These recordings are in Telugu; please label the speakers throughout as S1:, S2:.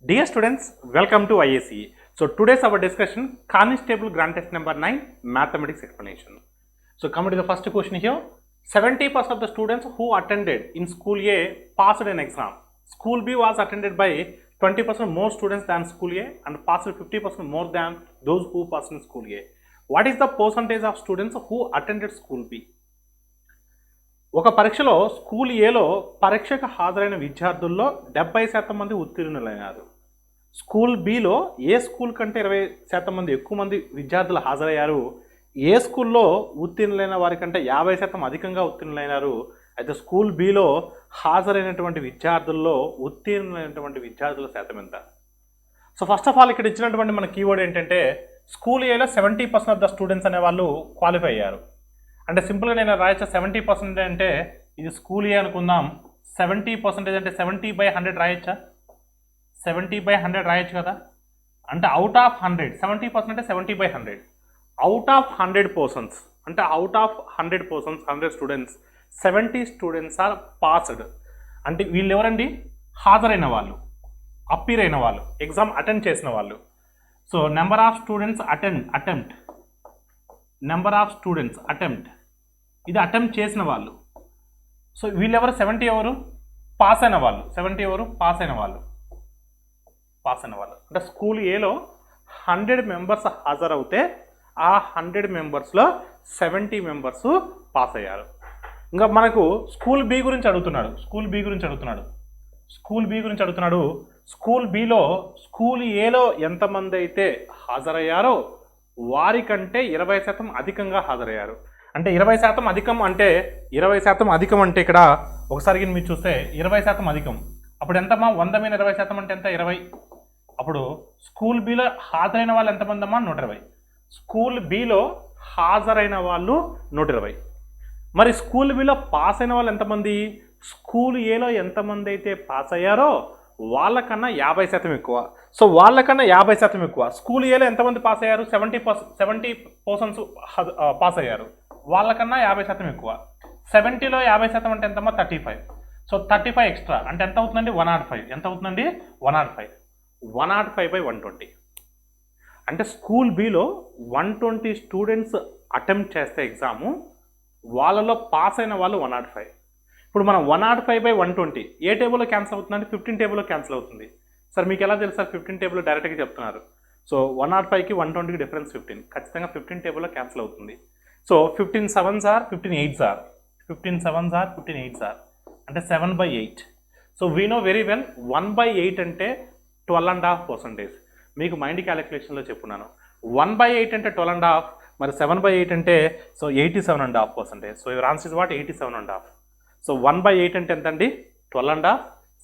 S1: Dear students, welcome to IACE. So today's our discussion, Constable Grant Test number 9, Mathematics explanation. So coming to the first question here, 70% of the students who attended in school A passed an exam. School B was attended by 20% more students than school A and passed 50% more than those who passed in school A. What is the percentage of students who attended school B? ఒక పరీక్షలో స్కూల్ ఏలో పరీక్షకు హాజరైన విద్యార్థుల్లో 70% మంది ఉత్తీర్ణులైనారు. స్కూల్ బిలో ఏ స్కూల్ కంటే 20% మంది ఎక్కువ మంది విద్యార్థులు హాజరయ్యారు. ఏ స్కూల్లో ఉత్తీర్ణులైన వారి కంటే 50% అధికంగా ఉత్తీర్ణులైనారు. అయితే స్కూల్ బిలో హాజరైనటువంటి విద్యార్థుల్లో ఉత్తీర్ణులైనటువంటి విద్యార్థుల శాతం ఎంత? సో ఫస్ట్ ఆఫ్ ఆల్ ఇక్కడ ఇచ్చినటువంటి మన కీవర్డ్ ఏంటంటే స్కూల్ ఏలో 70% ఆఫ్ ద స్టూడెంట్స్ అనే వాళ్ళు క్వాలిఫై అయ్యారు. అంటే సింపుల్గా నేను రాయొచ్చా 70% అంటే ఇది స్కూల్ ఏ అనుకుందాం. 70% అంటే 70/100 రాయొచ్చా? 70/100 రాయొచ్చు కదా. అంటే అవుట్ ఆఫ్ 100 70% అంటే 70/100 అవుట్ ఆఫ్ 100 పర్సన్స్ అంటే out of 100 persons 100 students 70 students are passed. అంటే వీళ్ళు ఎవరండి? హాజరైన వాళ్ళు, అప్పీర్ అయిన వాళ్ళు, ఎగ్జామ్ అటెండ్ చేసిన వాళ్ళు. So number of students attempt number of students attempt ఇది అటెంప్ట్ చేసిన వాళ్ళు. సో వీళ్ళెవరు? 70 ఎవరు? పాస్ అయిన వాళ్ళు. 70 ఎవరు? పాస్ అయిన వాళ్ళు. అంటే స్కూల్ ఏలో 100 మెంబర్స్ హాజరవుతే ఆ 100 మెంబర్స్లో 70 మెంబర్స్ పాస్ అయ్యారు. ఇంకా మనకు స్కూల్ బి గురించి అడుగుతున్నాడు. స్కూల్ బిలో స్కూల్ ఏలో ఎంతమంది అయితే హాజరయ్యారో వారికంటే 20% అధికంగా హాజరయ్యారు. అంటే 20% అధికం అంటే 20% అధికం అంటే ఇక్కడ ఒకసారి మీరు చూస్తే 20% అధికం. అప్పుడు ఎంతమ్మా? 100 మీద 20% అంటే ఎంత? 20. అప్పుడు స్కూల్ బిలో హాజరైన వాళ్ళు ఎంతమంది అమ్మా? 120. స్కూల్ బిలో హాజరైన వాళ్ళు 120. మరి స్కూల్ బిలో పాస్ అయిన వాళ్ళు ఎంతమంది? స్కూల్ ఏలో ఎంతమంది అయితే పాస్ అయ్యారో వాళ్ళకన్నా 50% ఎక్కువ. సో వాళ్ళకన్నా 50% ఎక్కువ. స్కూల్ ఏలో ఎంతమంది పాస్ అయ్యారు? 70 పర్సన్స్ పాస్ అయ్యారు. వాళ్ళకన్నా 50% ఎక్కువ. 70లో 50% అంటే ఎంతమ్మా? 35. సో 35 ఎక్స్ట్రా అంటే ఎంత అవుతుందండి? 105. ఎంత అవుతుందండి? 105. 105/120. అంటే స్కూల్ బిలో 120 స్టూడెంట్స్ అటెంప్ట్ చేస్తే ఎగ్జాము, వాళ్ళలో పాస్ అయిన వాళ్ళు 105. ఇప్పుడు మనం 105/120 ఏ టేబుల్లో క్యాన్సిల్ అవుతుందంటే 15 టేబుల్లో క్యాన్సిల్ అవుతుంది. సార్ మీకు ఎలా తెలుసు సార్? 15 టేబుల్లో డైరెక్ట్గా చెప్తున్నారు. సో 105కి 120కి డిఫరెన్స్ 15. ఖచ్చితంగా 15 టేబుల్లో క్యాన్సిల్ అవుతుంది. So 15 7s are 15 8s are 15 7s are 15 8s are అంటే 7/8. So we know very well 1/8 అంటే 12.5%. మీకు మైండ్ క్యాలిక్యులేషన్లో చెప్పున్నాను. 1/8 అంటే 12.5, మరి 7/8 అంటే so 87.5%. So your answer is what? 87.5. So 1/8 అంటే ఎంత అండి? 12.5.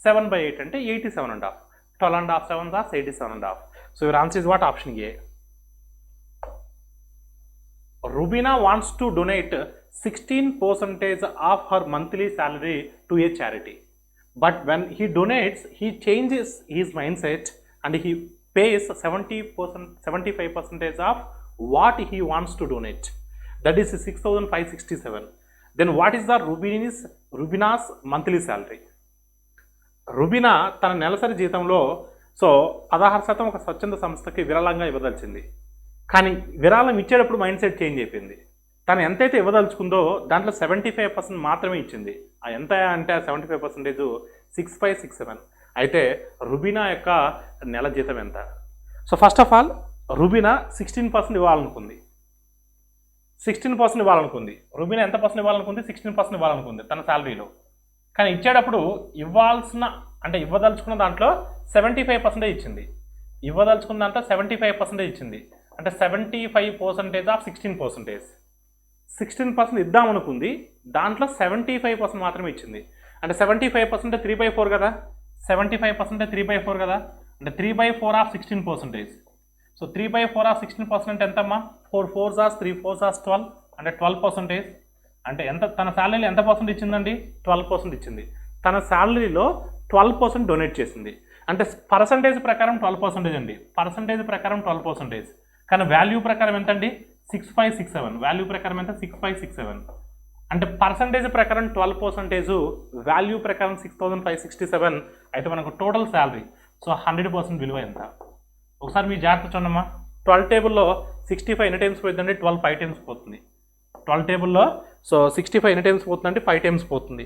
S1: 7/8 అంటే 87.5. 12.5 7s are 87.5. So your answer is what? Option A. Rubina wants to donate 16% of her monthly salary to a charity. But when he donates, he changes his mindset and he pays 75% of what he wants to donate. That is 6,567. Then what is the Rubina's monthly salary? Rubina తన నెలసరి జీతంలో 16% ఒక స్వచ్ఛంద సంస్థకి విరాళంగా ఇవ్వదలిచింది. కానీ విరాళం ఇచ్చేటప్పుడు మైండ్ సెట్ చేంజ్ అయిపోయింది. తను ఎంతైతే ఇవ్వదలుచుకుందో దాంట్లో 75% మాత్రమే ఇచ్చింది. ఆ ఎంత అంటే 75% 6567. అయితే రుబినా యొక్క నెల జీతం ఎంత? So first of all Rubina 16% ఇవ్వాలనుకుంది. 16% ఇవ్వాలనుకుంది. రుబినా ఎంత పర్సెంట్ ఇవ్వాలనుకుంది? 16% ఇవ్వాలనుకుంది తన శాలరీలో. కానీ ఇచ్చేటప్పుడు ఇవ్వదలుచుకున్న దాంట్లో 75% ఇచ్చింది. ఇవ్వదలుచుకున్న దాంట్లో 75% ఇచ్చింది. అంటే 75% ఆఫ్ 16%. 16% ఇద్దామనుకుంది, దాంట్లో 75% మాత్రమే ఇచ్చింది. అంటే 75% 3/4 కదా. 75% 3/4 కదా. అంటే 3/4 ఆఫ్ 16%. సో 3/4 ఆఫ్ 16% అంటే ఎంతమ్మా? 4 4s are 3 4s are 12 అంటే 12%. అంటే ఎంత తన శాలరీలో ఎంత పర్సెంట్ ఇచ్చిందండి? 12% ఇచ్చింది. తన శాలరీలో 12% డొనేట్ చేసింది. అంటే పర్సంటేజ్ ప్రకారం 12% అండి. పర్సంటేజ్ ప్రకారం 12%. కానీ వాల్యూ ప్రకారం ఎంతండి? 6567. వాల్యూ ప్రకారం ఎంత? 6567. అంటే పర్సంటేజ్ ప్రకారం 12%, వాల్యూ ప్రకారం 6567. అయితే మనకు టోటల్ శాలరీ సో 100% విలువ ఎంత? ఒకసారి మీ జాగ్రత్త చూడమ్మా. 12 టేబుల్లో 65 ఎన్ని టైమ్స్ పోతుందంటే 12 5 టైమ్స్ పోతుంది. 12 టేబుల్లో సో 65 ఎన్ని టైమ్స్ పోతుందంటే 5 టైమ్స్ పోతుంది.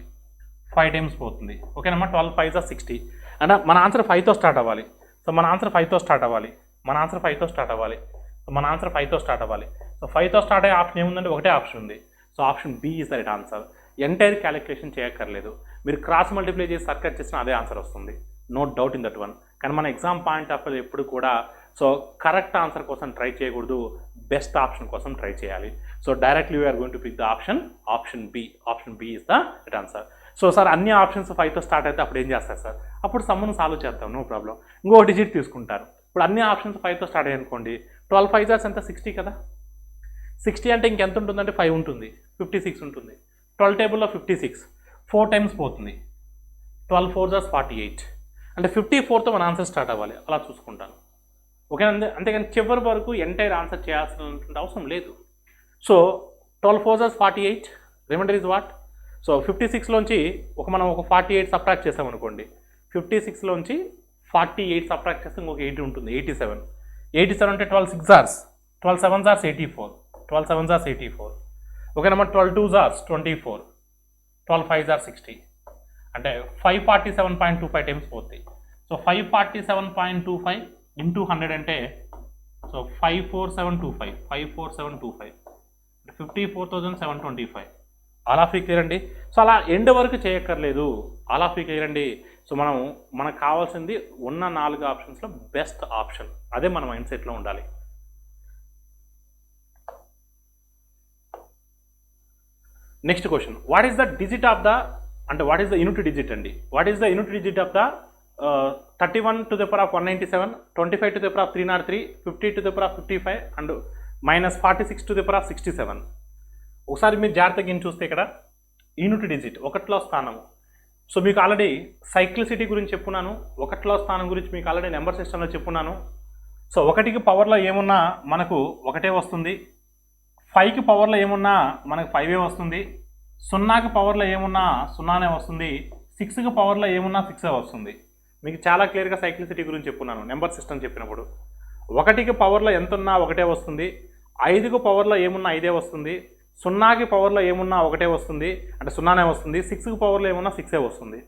S1: 5 టైమ్స్ పోతుంది. ఓకేనమ్మా. 12 5 60 అంటే మన ఆన్సర్ 5తో స్టార్ట్ అవ్వాలి. సో మన ఆన్సర్ 5తో స్టార్ట్ అవ్వాలి. మన ఆన్సర్ 5తో స్టార్ట్ అవ్వాలి. సో మన ఆన్సర్ 5తో స్టార్ట్ అవ్వాలి. సో 5తో స్టార్ట్ అయ్యే ఆప్షన్ ఏముందంటే ఒకటే ఆప్షన్ ఉంది. So option B is the right answer. Entire calculation చేయక్కర్లేదు. మీరు క్రాస్ మల్టిప్లై చేసి సర్కట్ చేసినా అదే ఆన్సర్ వస్తుంది. No doubt in that one. కానీ మన ఎగ్జామ్ పాయింట్ ఆఫ్ వ్యూ ఎప్పుడు కూడా సో కరెక్ట్ ఆన్సర్ కోసం ట్రై చేయకూడదు, బెస్ట్ ఆప్షన్ కోసం ట్రై చేయాలి. So directly we are going to pick the option B. Option B is the right answer. So sir అన్ని ఆప్షన్స్ 5తో స్టార్ట్ అయితే అప్పుడు ఏం చేస్తారు సార్? అప్పుడు సమ్మును సాల్వ్ చేద్దాం, నో ప్రాబ్లం. ఇంకో డిజిట్ తీసుకుంటారు. ఇప్పుడు అన్ని ఆప్షన్స్ 5తో స్టార్ట్ అయ్యాయి అనుకోండి. 12 5 ఎంత? 60 కదా. 60 అంటే ఇంకెంత ఉంటుందంటే 5 ఉంటుంది, 56 ఉంటుంది. 12 టేబుల్లో 56 4 టైమ్స్ పోతుంది. 12 4 48 అంటే 54తో మన ఆన్సర్ స్టార్ట్ అవ్వాలి. అలా చూసుకుంటాను. ఓకేనా? అంతేగాని చివరి వరకు ఎంటైర్ ఆన్సర్ చేయాల్సిన అవసరం లేదు. So 12 4 48 remainder is what? So 56లోంచి మనం ఒక 48 సబ్ట్రాక్ట్ చేసామనుకోండి. 56లోంచి 48 సబ్ట్రాక్ట్ చేస్తే ఇంకొక 80 ఉంటుంది, 87. 87 అంటే 12 6 hours, 12 7 hours 84, 12 7 hours 84. ఓకేనమ్మా. 12 2 hours 24, 12 5 hours 60 అంటే 547.25 టైమ్స్ పోతాయి. సో 547.25 ఇంటూ 100 అంటే సో 54725 54725 54,725. ఆల్ ఆఫ్ క్లియర్ అండి. సో అలా ఎండ్ వరకు చేయక్కర్లేదు. ఆల్ ఆఫ్ క్లియర్ అండి. సో మనకు కావాల్సింది ఉన్న 4 ఆప్షన్స్లో బెస్ట్ ఆప్షన్. అదే మన మైండ్ సెట్లో ఉండాలి. Next question, what is the digit of the అంటే what is the unit digit అండి? What is the unit digit of the 31 to the power of 197, 25 to the power of 303, 50 to the power of 55 and -46 to the power of 67. ఒకసారి మీరు జాగ్రత్తగా చూస్తే ఇక్కడ యూనిట్ డిజిట్ 1లో స్థానము. సో మీకు ఆల్రెడీ సైక్లిసిటీ గురించి చెప్పున్నాను, 1లో స్థానం గురించి మీకు ఆల్రెడీ నెంబర్ సిస్టంలో చెప్పున్నాను. సో 1కి పవర్లో ఏమున్నా మనకు 1 వస్తుంది, 5కి పవర్లో ఏమున్నా మనకు 5 వస్తుంది, 0కి పవర్లో ఏమున్నా 0 వస్తుంది, 6కి పవర్లో ఏమున్నా 6 వస్తుంది. మీకు చాలా క్లియర్గా సైక్లిసిటీ గురించి చెప్పున్నాను నెంబర్ సిస్టమ్ చెప్పినప్పుడు. 1కి పవర్లో ఎంత ఉన్నా 1 వస్తుంది, 5కి పవర్లో ఏమున్నా 5 వస్తుంది, 0కి పవర్లో ఏమున్నా 1 వస్తుంది అంటే 0 వస్తుంది, 6కి పవర్లో ఏమున్నా 6 వస్తుంది.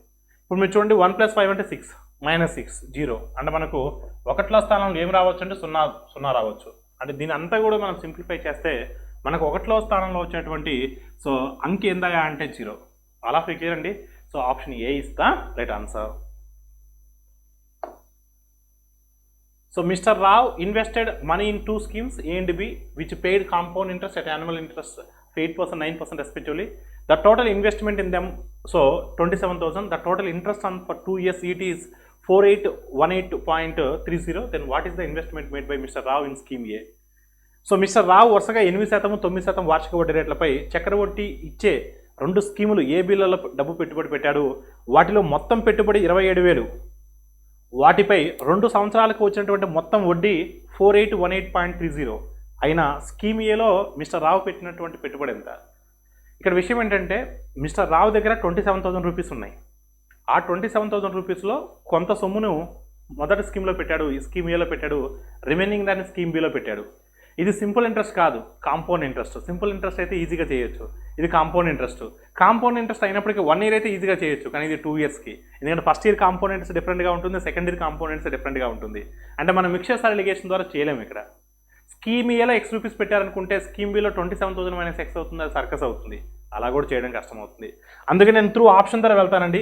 S1: ఇప్పుడు మీరు చూడండి 1 + 5 అంటే 6, -6 0 అంటే మనకు 1లో స్థానంలో ఏం రావచ్చు అంటే 0 రావచ్చు. అంటే దీని అంతా కూడా మనం సింప్లిఫై చేస్తే మనకు 1లో స్థానంలో వచ్చేటువంటి సో అంకె ఎందగా అంటే 0. ఆల్ ఆఫ్ క్లియర్ అండి. So option A is the right answer. So Mr. Rao invested money in 2 schemes, A and B, which paid compound interest at annual interest 8%, 9% respectively. The total investment in them, so 27,000. The total interest on for 2 years ET is 4818.30. Then what is the investment made by Mr. Rao in scheme A? So mister Rao వరుసగా 8%, 9% వార్షిక వడ్డీ రేట్లపై చక్రవడ్డీ ఇచ్చే 2 స్కీములు ఏబీలలో డబ్బు పెట్టుబడి పెట్టాడు. వాటిలో మొత్తం పెట్టుబడి 27,000. వాటిపై 2 సంవత్సరాలకు వచ్చినటువంటి మొత్తం వడ్డీ 4818.30. అయినా స్కీమ్ ఏలో మిస్టర్ రావు పెట్టినటువంటి పెట్టుబడి ఎంత? ఇక్కడ విషయం ఏంటంటే మిస్టర్ రావు దగ్గర 27,000 రూపీస్ ఉన్నాయి. ఆ 27,000 రూపీస్లో కొంత సొమ్మును మొదటి స్కీమ్లో పెట్టాడు, ఈ స్కీమ్ ఏలో పెట్టాడు, రిమైనింగ్ దాన్ని స్కీమ్ బిలో పెట్టాడు. ఇది సింపుల్ ఇంట్రెస్ట్ కాదు, కాంపౌండ్ ఇంట్రెస్ట్. సింపుల్ ఇంట్రెస్ట్ అయితే ఈజీగా చేయొచ్చు, ఇది కాంపౌండ్ ఇంట్రెస్ట్. కాంపౌండ్ ఇంట్రెస్ట్ అయినప్పటికీ 1 year అయితే ఈజీగా చేయొచ్చు, కానీ ఇది 2 yearsకి. ఎందుకంటే ఫస్ట్ ఇయర్ కాంపౌండ్ ఇంట్రెస్ట్ డిఫరెంట్గా ఉంటుంది, సెకండ్ ఇయర్ కాంపౌండ్ ఇంట్రెస్ట్ డిఫరెంట్గా ఉంటుంది. అంటే మనం మిక్సర్ అలిగేషన్ ద్వారా చేయలేము. ఇక్కడ స్కీమ్ ఏలో X రూపీస్ పెట్టారనుకుంటే స్కీమ్ బిలో 27,000 - X అవుతుంది, అది సర్కస్ అవుతుంది. అలా కూడా చేయడం కష్టం అవుతుంది. అందుకే నేను త్రూ ఆప్షన్ ద్వారా వెళ్తానండి,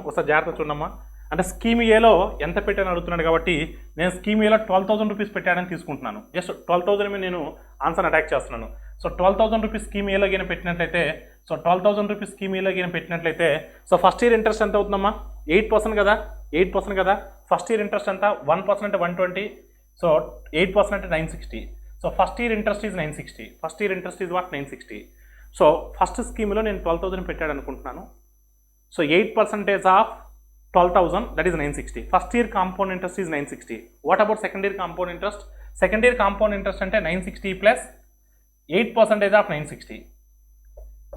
S1: ఒకసారి జాగ్రత్త చూడమ్మా. అంటే స్కీమ్ ఏలో ఎంత పెట్టాను అడుగుతున్నాడు కాబట్టి నేను స్కీమ్ ఏలో 12,000 రూపీస్ పెట్టాడని తీసుకుంటున్నాను. జస్ట్ 12,000 మీద నేను ఆన్సర్ అటాక్ చేస్తున్నాను. సో 12,000 రూపీస్ స్కీమ్ ఏలో గిన పెట్టినట్లయితే సో ఫస్ట్ ఇయర్ ఇంట్రెస్ట్ ఎంత అవుతుందమ్మా? 8% కదా, 8% కదా. ఫస్ట్ ఇయర్ ఇంట్రెస్ట్ ఎంత? 1% అంటే 120. సో 8% అంటే 960. So first year interest is 960. First year interest is what? 960. So first స్కీమ్లో నేను 12,000 పెట్టాడు అనుకుంటున్నాను. So 8% of 12,000, that is 960. First year compound interest is 960. What about second year compound interest? Second year compound interest అంటే 960 plus 8% of 960.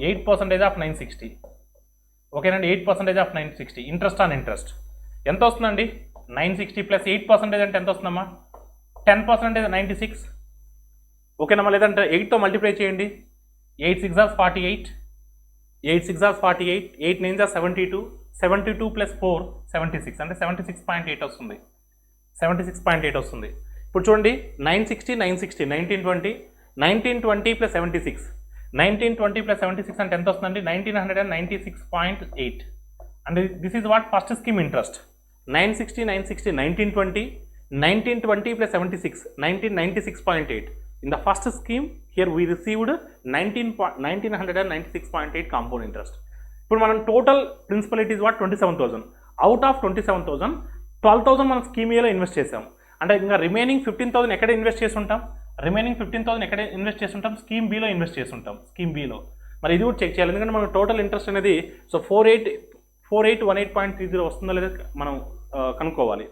S1: 8% of 960. ఓకేనండి, 8% of 960 ఇంట్రెస్ట్ ఆన్ ఇంట్రెస్ట్ ఎంత వస్తుందండి? 960 ప్లస్ 8% అంటే ఎంత వస్తుందమ్మా? 10% 96. ఓకేనమ్మా? లేదంటే 8తో మల్టిప్లై చేయండి. 8 6 ఆర్ 48, 8 6 ఆర్ 48, 8 9 ఆర్ 72, 72 ప్లస్ 4 76 అంటే 76.8 వస్తుంది. 76.8 వస్తుంది. ఇప్పుడు చూడండి 960 960 1920, 1920 ప్లస్ 76, 1920 ప్లస్ 76 అంటే ఎంత వస్తుందండి? 1996.8. And this is what first scheme interest. 960 960 1920, 1920 plus 76 1996.8. In the first scheme here we received 1996.8 compound interest. ఇప్పుడు మనం total principal it is what 27,000. Out of 27,000 12,000 మనం స్కీమ్ ఏలో ఇన్వెస్ట్ చేసాం. అంటే ఇంకా రిమైనింగ్ 15,000 ఎక్కడ ఇన్వెస్ట్ చేసి ఉంటాం? రిమైనింగ్ 15,000 ఎక్కడ ఇన్వెస్ట్ చేసి ఉంటాం? స్కీమ్ బిలో ఇన్వెస్ట్ చేసి ఉంటాం. స్కీమ్ బిలో మరి ఇది కూడా చెక్ చేయాలి. ఎందుకంటే మనం టోటల్ ఇంట్రెస్ట్ అనేది సో 4818.30 వస్తుందో లేదో మనం కనుక్కోవాలి.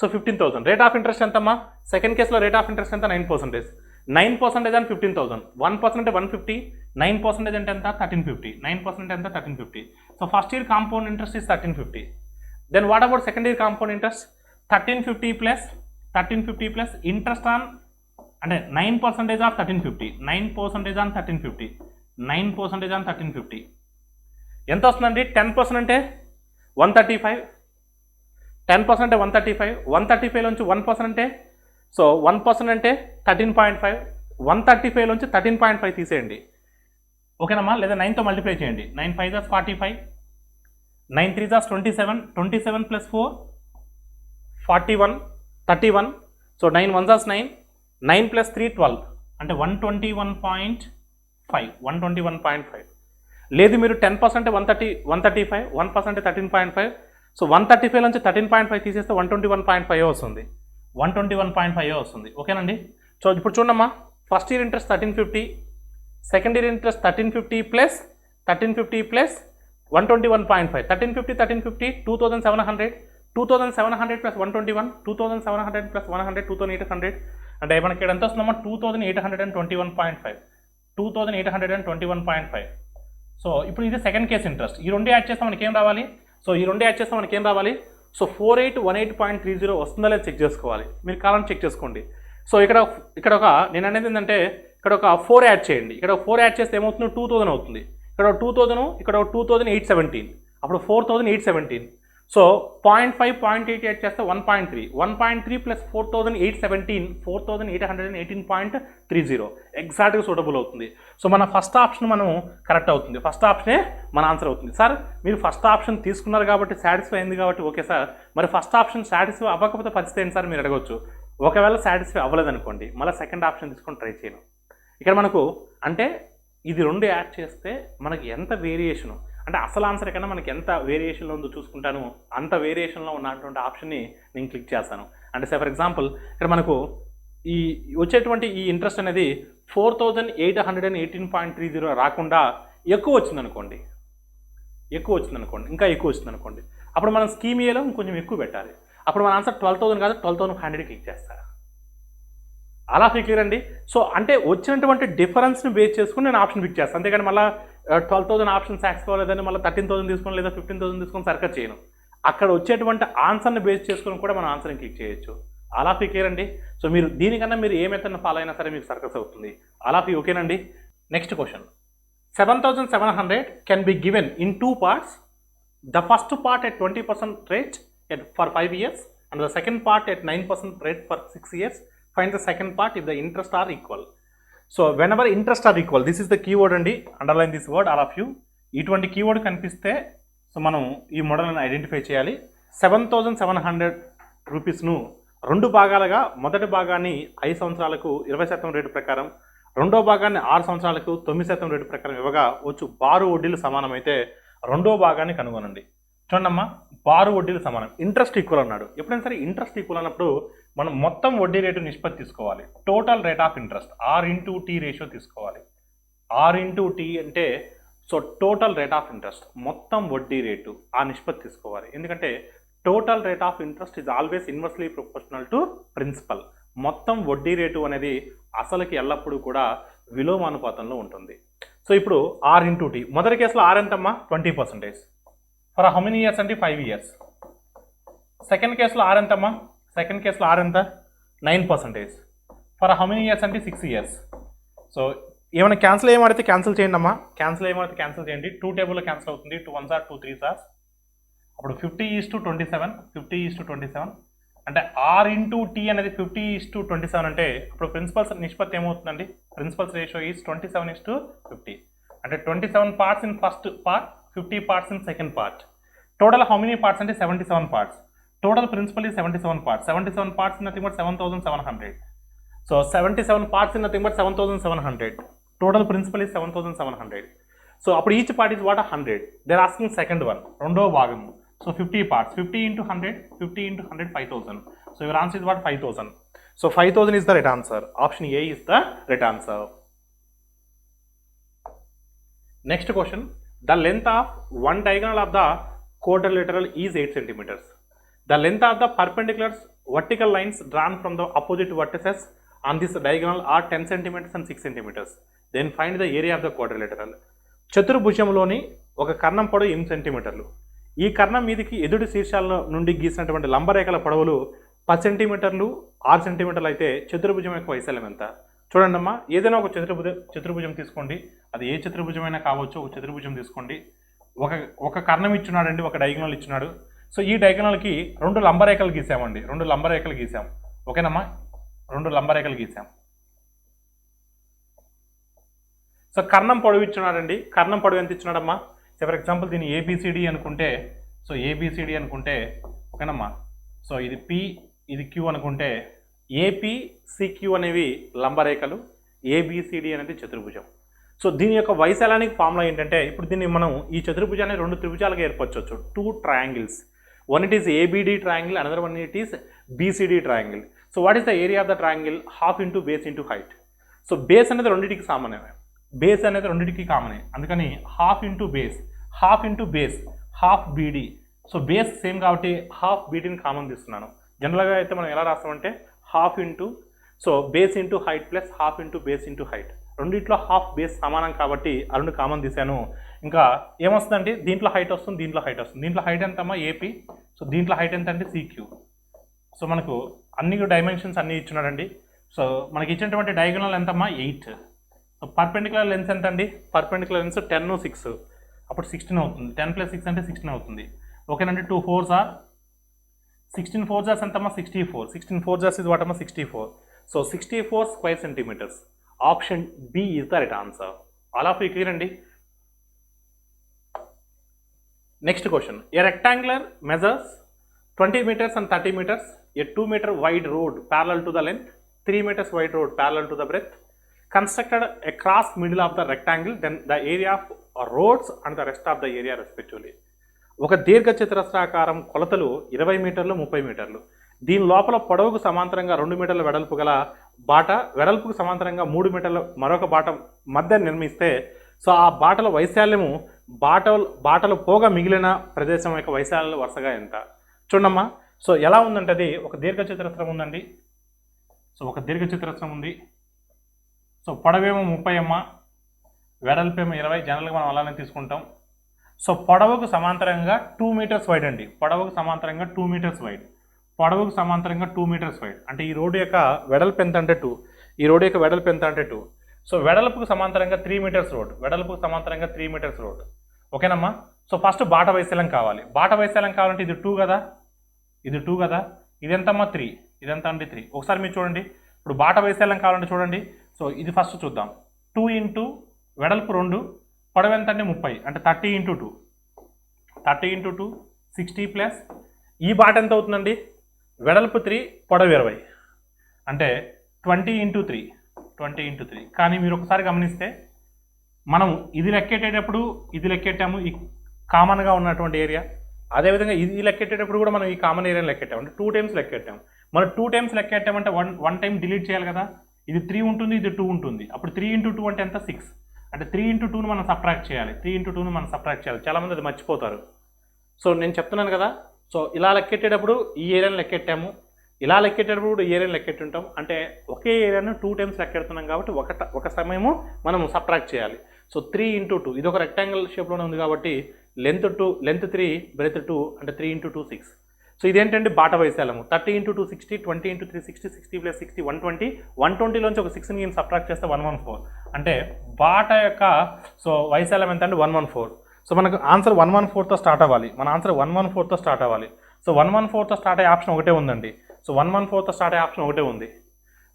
S1: సో 15,000 రేట్ ఆఫ్ ఇంట్రెస్ట్ ఎంతమ్మా? సెకండ్ కేసులో రేట్ ఆఫ్ ఇంట్రెస్ట్ ఎంత? 9%. 9% అని 15,000, 1% అంటే 150, 9% అంటే ఎంత? 1350. 9% ఎంత? 1350. So first year compound interest is 1350. Then what about second year compound interest? 1350 plus interest on అంటే 9% ఆఫ్ 1350, 9% ఆన్ 1350, 9% ఆన్ 1350 ఎంత వస్తుందండి? 10% అంటే 135, 10% అంటే 135, 135 నుంచి 1% అంటే సో 1% అంటే 13.5, 135 నుంచి 13.5 తీసేయండి. ఓకేనమ్మా? లేదా 9తో మల్టిప్లై చేయండి. 9 5 are 45, 9 3 are 27, 27 plus 4 41, 31. So 9 1 are 9, 9 plus 3 12 అంటే 121.5, 121.5. లేదు మీరు 10% 135, 1% 13.5. సో 135 నుంచి 13.5 తీసేస్తే 121.5 వస్తుంది. 121.5 వస్తుంది. ఓకేనండి? సో ఇప్పుడు చూడమ్మా, first year interest 1350, second year interest 1350 plus 121.5, 1350 2700, 2700 plus 121, 2700 plus 100 2800 అంటే మనకి ఇక్కడ ఎంత వస్తుందమ్మా? 2821.5, 2821.5. సో ఇప్పుడు ఇది సెకండ్ కేస్ ఇంట్రెస్ట్. ఈ రెండు యాడ్ చేస్తే మనకి ఏం రావాలి? సో 4818.30 వస్తుందా లేదా చెక్ చేసుకోవాలి. మీరు కాలం చెక్ చేసుకోండి. సో ఇక్కడ ఒక నేను అనేది ఏంటంటే ఇక్కడ ఒక 4 యాడ్ చేయండి. ఇక్కడ 4 యాడ్ చేస్తే ఏమవుతుంది? 2000 అవుతుంది. ఇక్కడ 2000, ఇక్కడ 2817, అప్పుడు 4817. సో 0.5 0.8 యాడ్ చేస్తే 1.3, 1.3 ప్లస్ 4817, 4818.30 ఎగ్జాక్ట్గా సూటబుల్ అవుతుంది. సో మన ఫస్ట్ ఆప్షన్ మనం కరెక్ట్ అవుతుంది. ఫస్ట్ ఆప్షనే మన ఆన్సర్ అవుతుంది. సార్ మీరు ఫస్ట్ ఆప్షన్ తీసుకున్నారు కాబట్టి సాటిస్ఫై అయింది కాబట్టి ఓకే సార్, మరి ఫస్ట్ ఆప్షన్ సాటిస్ఫై అవ్వకపోతే పరిస్థితి ఏంటి సార్ మీరు అడగవచ్చు. ఒకవేళ సాటిస్ఫై అవ్వలేదనుకోండి మళ్ళీ సెకండ్ ఆప్షన్ తీసుకొని ట్రై చేయను. ఇక్కడ మనకు అంటే ఇది 2 యాడ్ చేస్తే మనకి ఎంత వేరియేషను అంటే అసలు ఆన్సర్ కన్నా మనకి ఎంత వేరియేషన్లో ఉందో చూసుకుంటాను. అంత వేరియేషన్లో ఉన్నటువంటి ఆప్షన్ని నేను క్లిక్ చేస్తాను. అంటే సే ఫర్ ఎగ్జాంపుల్ ఇక్కడ మనకు ఈ వచ్చేటువంటి ఈ ఇంట్రెస్ట్ అనేది 4818.30 రాకుండా ఎక్కువ వచ్చిందనుకోండి, ఇంకా ఎక్కువ వచ్చిందనుకోండి, అప్పుడు మనం స్కీమ్ ఏలో ఇంకొంచెం ఎక్కువ పెట్టాలి. అప్పుడు మన ఆన్సర్ 12,000 కాదు 12,100 క్లిక్ చేస్తారు. అలా క్లియర్ అండి. సో అంటే వచ్చినటువంటి డిఫరెన్స్ని బేస్ చేసుకుని నేను ఆప్షన్ పిక్ చేస్తాను. అంతేగాని మళ్ళీ 12,000 ఆప్షన్ సాటిస్ఫై అవ్వలేదని మళ్ళీ 13,000 తీసుకొని లేదా 15,000 తీసుకొని సర్కట్ చేయను. అక్కడ వచ్చేటువంటి ఆన్సర్ని బేస్ చేసుకొని కూడా మనం ఆన్సర్ని క్లిక్ చేయొచ్చు. అలా క్లియర్ అండి. సో మీరు దీనికన్నా మీరు ఏ మెథడ్ని ఫాలో అయినా సరే మీకు సర్కస్ అవుతుంది. అలా ఓకేనండి. Next question, 7,700 can be given in 2 parts. The first part at 20% rate for 5 years and the second part at 9% rate for 6 years. Find the second part if the interest are equal. So whenever interest are equal, this is the keyword అండి. Underline this word all of you. ఇటువంటి కీవర్డ్ కనిపిస్తే సో మనం ఈ మోడల్ని ఐడెంటిఫై చేయాలి. 7,700 రూపీస్ను 2 భాగాలుగా మొదటి భాగాన్ని 5 సంవత్సరాలకు 20% రేటు ప్రకారం, రెండో భాగాన్ని 6 సంవత్సరాలకు 9% రేటు ప్రకారం ఇవ్వగా వచ్చు బారు వడ్డీలు సమానమైతే రెండో భాగాన్ని కనుగొనండి. చూడమ్మా, బారు వడ్డీలు సమానం, ఇంట్రెస్ట్ ఈక్వల్ అన్నాడు. ఎప్పుడైనా సరే ఇంట్రెస్ట్ ఈక్వల్ అన్నప్పుడు మనం మొత్తం వడ్డీ రేటు నిష్పత్తి తీసుకోవాలి. Total rate of interest R/T ratio తీసుకోవాలి. R/T అంటే so total rate of interest మొత్తం వడ్డీ రేటు ఆ నిష్పత్తి తీసుకోవాలి. ఎందుకంటే total rate of interest is always inversely proportional to principal. మొత్తం వడ్డీ రేటు అనేది అసలుకి ఎల్లప్పుడూ కూడా విలోమానుపాతంలో ఉంటుంది. సో ఇప్పుడు R/T మొదటి కేసులో R ఎంతమ్మా? 20%. ఫర్ హౌ మెనీ ఇయర్స్ అంటే 5 years. సెకండ్ కేసులో ఆర్ ఎంతమ్మా? సెకండ్ కేసులో ఆర్ ఎంత? 9%. ఫర్ హౌ మెనీ ఇయర్స్ అంటే 6 years. సో ఏమైనా క్యాన్సిల్ ఏమాడితే క్యాన్సిల్ చేయండి అమ్మా. క్యాన్సిల్ ఏమాడితే క్యాన్సిల్ చేయండి. 2 టేబుల్లో క్యాన్సిల్ అవుతుంది. 2 1s are 2 3s are. అప్పుడు 50:27, 50:27 అంటే ఆర్ ఇంటూ టీ అనేది 50:27 అంటే అప్పుడు ప్రిన్సిపల్స్ నిష్పత్తి ఏమవుతుందండి? Principals ratio is 27:50. అంటే 27 parts in first part, 50 parts in second part. Total how many parts అంటే 77 parts. Total principal is 77 parts. 77 parts is nothing but 7,700. So 77 parts is nothing but 7,700. Total principal is 7,700. So appudu each part is what? 100. They're asking second one. Rondo bhagam. So 50 parts. 50 into 100. 50 into 100, 5,000. So your answer is what? 5,000. So 5,000 is the right answer. Option A is the right answer. Next question. The length of one diagonal of the quadrilateral is 8 centimeters. The length of the perpendicular vertical lines drawn from the opposite vertices on this diagonal are 10 centimeters and 6 centimeters. Then find the area of the quadrilateral. చతుర్భుజంలోని ఒక కర్ణం పొడవు 8 సెంటీమీటర్లు. ఈ కర్ణం మీదకి ఎదుటి శీర్షాల నుండి గీసినటువంటి లంబరేఖల పొడవులు 10 సెంటీమీటర్లు, 6 సెంటీమీటర్లు అయితే చతుర్భుజం యొక్క వైశాల్యం ఎంత? చూడండి అమ్మా, ఏదైనా ఒక చతుర్భుజం తీసుకోండి. అది ఏ చతుర్భుజమైనా కావచ్చు. ఒక చతుర్భుజం తీసుకోండి. ఒక కర్ణం ఇచ్చున్నాడండి, ఒక డయాగోనల్ ఇచ్చున్నాడు. సో ఈ డయాగోనల్కి 2 లంబరేఖలు గీసామండి. 2 లంబరేఖలు గీసాం. ఓకేనమ్మా, 2 లంబరేఖలు గీసాం. సో కర్ణం పొడవు ఇచ్చున్నాడండి. కర్ణం పొడవు ఎంత ఇచ్చున్నాడమ్మా? ఫర్ ఎగ్జాంపుల్ దీన్ని ఏబిసిడి అనుకుంటే, సో ఏబిసిడి అనుకుంటే ఓకేనమ్మా. సో ఇది పి, ఇది క్యూ అనుకుంటే ఏపీ సిక్యూ అనేవి లంబరేఖలు, ఏబిసిడి అనేది చతుర్భుజం. సో దీని యొక్క వైశాల్యానికి ఫార్ములా ఏంటంటే, ఇప్పుడు దీన్ని మనం ఈ చతుర్భుజాన్ని 2 త్రిభుజాలుగా ఏర్పరచవచ్చు. 2 triangles. One it is ABD triangle, another one it is BCD triangle. So what is the area of the triangle? Half into base into height. So base అనేది రెండింటికి కామనే. బేస్ అనేది రెండింటికి కామనే. అందుకని half into base, half B D. So base same కాబట్టి హాఫ్ బీడీని కామన్ తీస్తున్నాను. జనరల్గా అయితే మనం ఎలా రాస్తామంటే half into, so base into height plus half into base into height. రెండిట్లో హాఫ్ బేస్ సమానం కాబట్టి ఆ రెండు కామన్ తీశాను. ఇంకా ఏమొస్తుందండి? దీంట్లో హైట్ వస్తుంది, దీంట్లో హైట్ వస్తుంది. దీంట్లో హైట్ ఎంతమ్మా? ఏపీ. సో దీంట్లో హైట్ ఎంత అంటే సిక్యూ. సో మనకు అన్ని డైమెన్షన్స్ అన్నీ ఇచ్చినాడండి. సో మనకి ఇచ్చినటువంటి డయాగోనల్ ఎంతమ్మా? 8. సో పర్పెండిక్యులర్ లెన్స్ ఎంత అండి? పర్పెండిక్యులర్ లెన్స్ 10, 6 అప్పుడు 16 అవుతుంది. 10 + 6 అంటే 16 అవుతుంది. ఓకేనండి. 2 4s are 16 4s ఎంతమ్మా? 64. 16 4s is what అమ్మా? 64. So 64 square centimeters. Option B is the right answer. All of you clear అండి? Next question. A rectangular measures 20 meters and 30 meters. A 2 meter wide road parallel to the length, 3 meters wide road parallel to the breadth, constructed across middle of the rectangle. Then the area of roads and the rest of the area respectively. ఒక దీర్ఘచతురస్రాకారం కొలతలు 20 మీటర్లు, 30 మీటర్లు. దీని లోపల పొడవుకు సమాంతరంగా 2 మీటర్ల వెడల్పు గల బాట, వెడల్పుకు సమాంతరంగా 3 మీటర్ల మరొక బాట మధ్య నిర్మిస్తే, సో ఆ బాటల వైశాల్యము బాటలు పోగా మిగిలిన ప్రదేశం యొక్క వైశాల్యం వరుసగా ఎంత? చూడమ్మా. సో ఎలా ఉందంటే అది ఒక దీర్ఘచతురస్రం ఉందండి. సో ఒక దీర్ఘచతురస్రం ఉంది. సో పొడవేమో 30 అమ్మ, వెడల్పేమో 20. జనరల్గా మనం అలానే తీసుకుంటాం. సో పొడవుకు సమాంతరంగా 2 మీటర్స్ వైడ్ అండి. పొడవుకు సమాంతరంగా 2 మీటర్స్ వైడ్. పొడవుకు సమాంతరంగా 2 మీటర్స్ వైడ్. అంటే ఈ రోడ్డు యొక్క వెడల్పు ఎంత అంటే 2. ఈ రోడ్డు యొక్క వెడల్పు ఎంత అంటే 2. సో వెడల్పుకు సమాంతరంగా 3 మీటర్స్ రోడ్. వెడల్పుకు సమాంతరంగా 3 మీటర్స్ రోడ్. ఓకేనమ్మా. సో ఫస్ట్ బాట వైశాల్యం కావాలి. బాట వైశాల్యం కావాలంటే ఇది 2 కదా, ఇది 2 కదా. ఇది ఎంతమ్మా? 3. ఇదంతా అండి 3. ఒకసారి మీరు చూడండి. ఇప్పుడు బాట వైశాల్యం కావాలంటే చూడండి. సో ఇది ఫస్ట్ చూద్దాం. 2 ఇంటూ వెడల్పు 2, పొడవు ఎంత అంటే 30. అంటే 30 ఇంటూ 2, 30 ఇంటూ 2 60 ప్లస్ ఈ బాట ఎంత అవుతుందండి? వెడల్పు 3, పొడవు 20. అంటే 20 ఇంటూ 3, 20 ఇంటూ 3. కానీ మీరు ఒకసారి గమనిస్తే మనం ఇది లెక్కెట్టేటప్పుడు ఇది లెక్కెట్టాము, ఈ కామన్గా ఉన్నటువంటి ఏరియా. అదేవిధంగా ఇది లెక్కెట్టేటప్పుడు కూడా మనం ఈ కామన్ ఏరియాని లెక్కెట్టాము. అంటే 2 టైమ్స్ లెక్కెట్టాము. మనం 2 టైమ్స్ లెక్కెట్టామంటే వన్ టైం డిలీట్ చేయాలి కదా. ఇది 3 ఉంటుంది, ఇది 2 ఉంటుంది. అప్పుడు 3 ఇంటూ 2 అంటే ఎంత? 6. అంటే 3 ఇంటూ 2ను మనం సబ్ట్రాక్ట్ చేయాలి. 3 ఇంటూ 2ను మనం సబ్ట్రాక్ట్ చేయాలి. చాలామంది అది మర్చిపోతారు. సో నేను చెప్తున్నాను కదా. సో ఇలా లెక్కెట్టేటప్పుడు ఈ ఏరియాని లెక్కెట్టాము, ఇలా లెక్కెట్టేటప్పుడు ఈ ఏరియాని లెక్కెట్టుంటాం. అంటే ఒకే ఏరియాను 2 టైమ్స్ లెక్కెడుతున్నాం కాబట్టి ఒక సమయము మనం సబ్ట్రాక్ట్ చేయాలి. సో 3 ఇంటూ 2 ఇది ఒక రెక్టాంగిల్ షేప్లోనే ఉంది కాబట్టి లెంత్ 3, బ్రెత్ 2 అంటే 3 ఇంటూ 2 6. సో ఇదేంటంటే బాట వైశాల్యము 30 × 260, 20 × 360, 60 + 60 120, 120లోంచి ఒక 6ని నేను సబ్ట్రాక్ట్ చేస్తే 114. అంటే బాట యొక్క సో వైశాల్యం ఎంత అంటే 114. సో మనకు ఆన్సర్ 114తో స్టార్ట్ అవ్వాలి. మన ఆన్సర్ 114తో స్టార్ట్ అవ్వాలి. సో 114తో స్టార్ట్ అయ్యే ఆప్షన్ ఒకటే ఉందండి. సో 114తో స్టార్ట్ అయ్యే ఆప్షన్ ఒకటే ఉంది.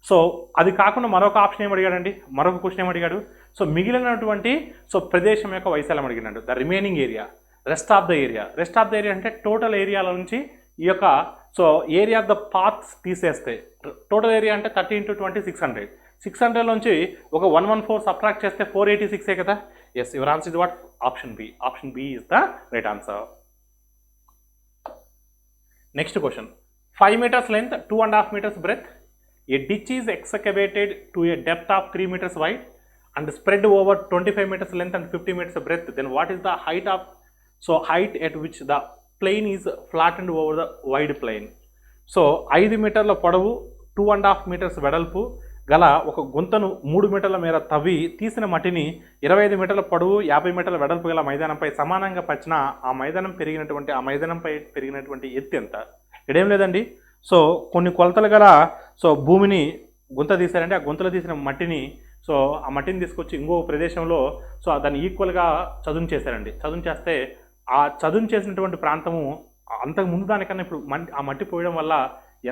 S1: సో అది కాకుండా మరొక ఆప్షన్ ఏమి అడిగాడండి, మరొక క్వశ్చన్ ఏమి అడిగాడు, సో మిగిలినటువంటి సో ప్రదేశం యొక్క వైశాల్యం అడిగినాడు. The remaining area, rest of the area. Rest of the area అంటే టోటల్ ఏరియాల నుంచి ఈ యొక్క so area of the paths తీసేస్తే టోటల్ ఏరియా అంటే 30 × 20 600. 600 నుంచి ఒక 114 సబ్ట్రాక్ట్ చేస్తే 486 కదా. Yes, your answer is what? Option B. Option B is the right answer. Next question. 5 meters length, 2.5 meters breadth. A ditch is excavated to a depth of 3 meters wide and spread over 25 meters length and 50 meters breadth. Then what is the height of, so height at which the plane is flattened over the wide plane? So 5 మీటర్ల పొడవు 2.5 meters వెడల్పు గల ఒక గుంతను 3 మీటర్ల మేర తవ్వి తీసిన మట్టిని 25 మీటర్ల పొడవు 50 మీటర్ల వెడల్పు గల మైదానంపై సమానంగా పరిచిన ఆ మైదానంపై పెరిగినటువంటి ఎత్తు ఎంత? ఇదేం లేదండి. సో కొన్ని కొలతలు గల సో భూమిని గుంత తీశారంటే ఆ గుంతలో తీసిన మట్టిని సో ఆ మట్టిని తీసుకొచ్చి ఇంకో ప్రదేశంలో సో దాన్ని ఈక్వల్గా చదును చేశారండి. చదును చేస్తే ఆ చదును చేసినటువంటి ప్రాంతము అంతకు ముందు దానికన్నా ఇప్పుడు ఆ మట్టి పోయడం వల్ల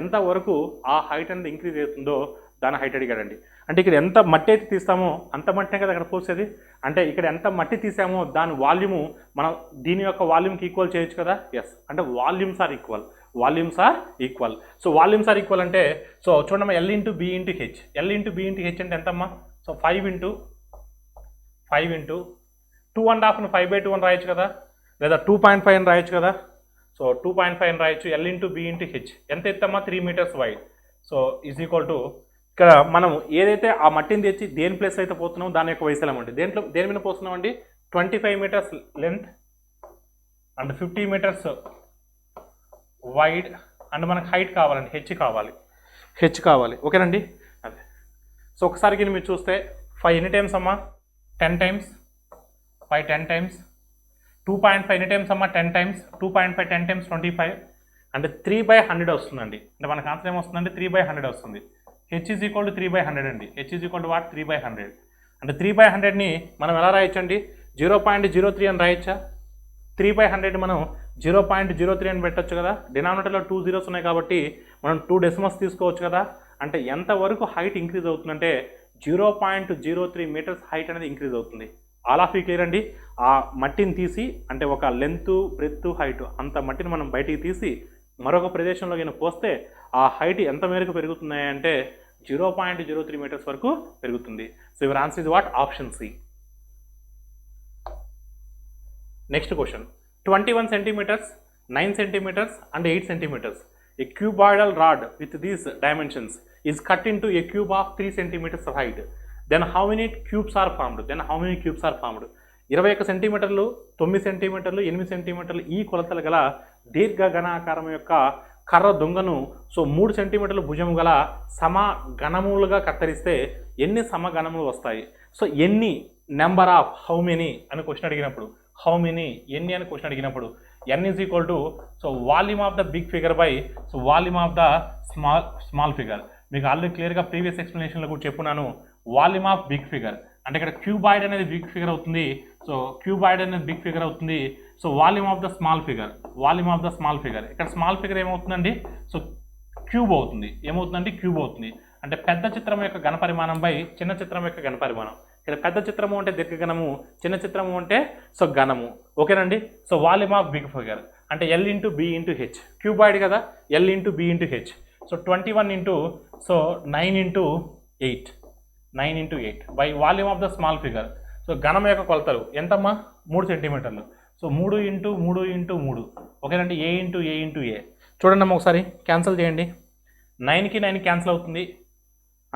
S1: ఎంతవరకు ఆ హైట్ అనేది ఇంక్రీజ్ అవుతుందో దాని హైట్ అడిగాడండి. అంటే ఇక్కడ ఎంత మట్టి అయితే తీస్తామో అంత మట్టినే కదా అక్కడ పోసేది. అంటే ఇక్కడ ఎంత మట్టి తీసామో దాని వాల్యూము మనం దీని యొక్క వాల్యూమ్కి ఈక్వల్ చేయొచ్చు కదా. ఎస్, అంటే volumes are equal. So volumes are equal అంటే సో చూడమ్మా, L × B × H. L × B × H అంటే ఎంతమ్మా? సో 5 × 2.5ను 5/2 అని రాయొచ్చు కదా, లేదా 2.5 అని రాయొచ్చు కదా. సో 2.5 అని రాయొచ్చు. L × B × H ఎంత ఎత్తమ్మా? 3 meters wide. So is equal to ఇక్కడ మనం ఏదైతే ఆ మట్టిని తెచ్చి దేని ప్లేస్ అయితే పోతున్నామో దాని యొక్క వైశాల్యం అండి. దేని మీద పోస్తున్నాం అండి? 25 meters length and 50 meters wide and మనకు హైట్ కావాలండి, హెచ్ కావాలి. ఓకేనండి. అదే. సో ఒకసారికి మీరు చూస్తే 5 ఎన్ని టైమ్స్ అమ్మా? 10 times. 5 10 times. 2.5 ఎన్ని టైమ్స్ అమ్మా? 10 times. 2.5 10 times 25 అంటే 3/100 వస్తుందండి. అంటే మనకు ఆన్సర్ ఏమొస్తుందంటే 3/100 వస్తుంది. హెచ్ ఈజ్ ఈక్వల్ టు 3/100 అండి. H is equal to what? 3/100. అంటే 3/100ని మనం ఎలా రాయొచ్చండి? 0.03 అని రాయొచ్చా? 3/100 మనం 0.03 అని పెట్టచ్చు కదా. డినామినేటర్లో 2 zeros ఉన్నాయి కాబట్టి మనం 2 decimals తీసుకోవచ్చు కదా. అంటే ఎంతవరకు హైట్ ఇంక్రీజ్ అవుతుందంటే 0.03 meters హైట్ అనేది ఇంక్రీజ్ అవుతుంది. ఆల్ ఆఫ్ యూ క్లియర్ అండి. ఆ మట్టిని తీసి అంటే ఒక లెంత్, బ్రెత్, హైట్ అంత మట్టిని మనం బయటికి తీసి మరొక ప్రదేశంలో కింద పోస్తే ఆ హైట్ ఎంత మేరకు పెరుగుతున్నాయి అంటే 0.03 meters వరకు పెరుగుతుంది. So your answer is what? Option C. Next question. 21 centimeters, 9 centimeters and 8 centimeters. A cuboidal rod with these dimensions is cut into a cube of 3 centimeters height. Then how many cubes are formed? 21 సెంటీమీటర్లు, 9 సెంటీమీటర్లు, 8 సెంటీమీటర్లు ఈ కొలతలు గల దీర్ఘ ఘనాకారం యొక్క కర్ర దొంగను సో 3 సెంటీమీటర్ల భుజము గల సమఘనములుగా కత్తిరిస్తే ఎన్ని సమఘనములు వస్తాయి? సో ఎన్ని, నెంబర్ ఆఫ్, హౌ మెనీ అని క్వశ్చన్ అడిగినప్పుడు, ఎన్ని అని క్వశ్చన్ అడిగినప్పుడు n is equal to so volume of the big figure by so volume of the small figure. మీకు ఆల్రెడీ క్లియర్గా ప్రీవియస్ ఎక్స్ప్లెనేషన్లో కూడా చెప్పున్నాను. వాల్యూమ్ ఆఫ్ బిగ్ ఫిగర్ అంటే ఇక్కడ క్యూబాయిడ్ అనేది బిగ్ ఫిగర్ అవుతుంది. So volume of the small figure, ఇక్కడ స్మాల్ ఫిగర్ ఏమవుతుందండి? సో క్యూబ్ అవుతుంది. క్యూబ్ అవుతుంది. అంటే పెద్ద చిత్రం యొక్క ఘనపరిమాణం బై చిన్న చిత్రం యొక్క ఘనపరిమాణం. ఇక్కడ పెద్ద చిత్రము అంటే దీర్ఘఘనము, చిన్న చిత్రము అంటే సో ఘనము. ఓకేనండి. So volume of big figure అంటే L × B × H. క్యూబాయిడ్ కదా, L × B × H. So 21 so 9 × 8 by volume of the small figure. So ఘనం యొక్క కొలతలు ఎంతమ్మా? 3 సెంటీమీటర్లు. సో 3 × 3 ఓకేనండి. A × A. చూడండి అమ్మా ఒకసారి క్యాన్సిల్ చేయండి. 9కి 9 క్యాన్సిల్ అవుతుంది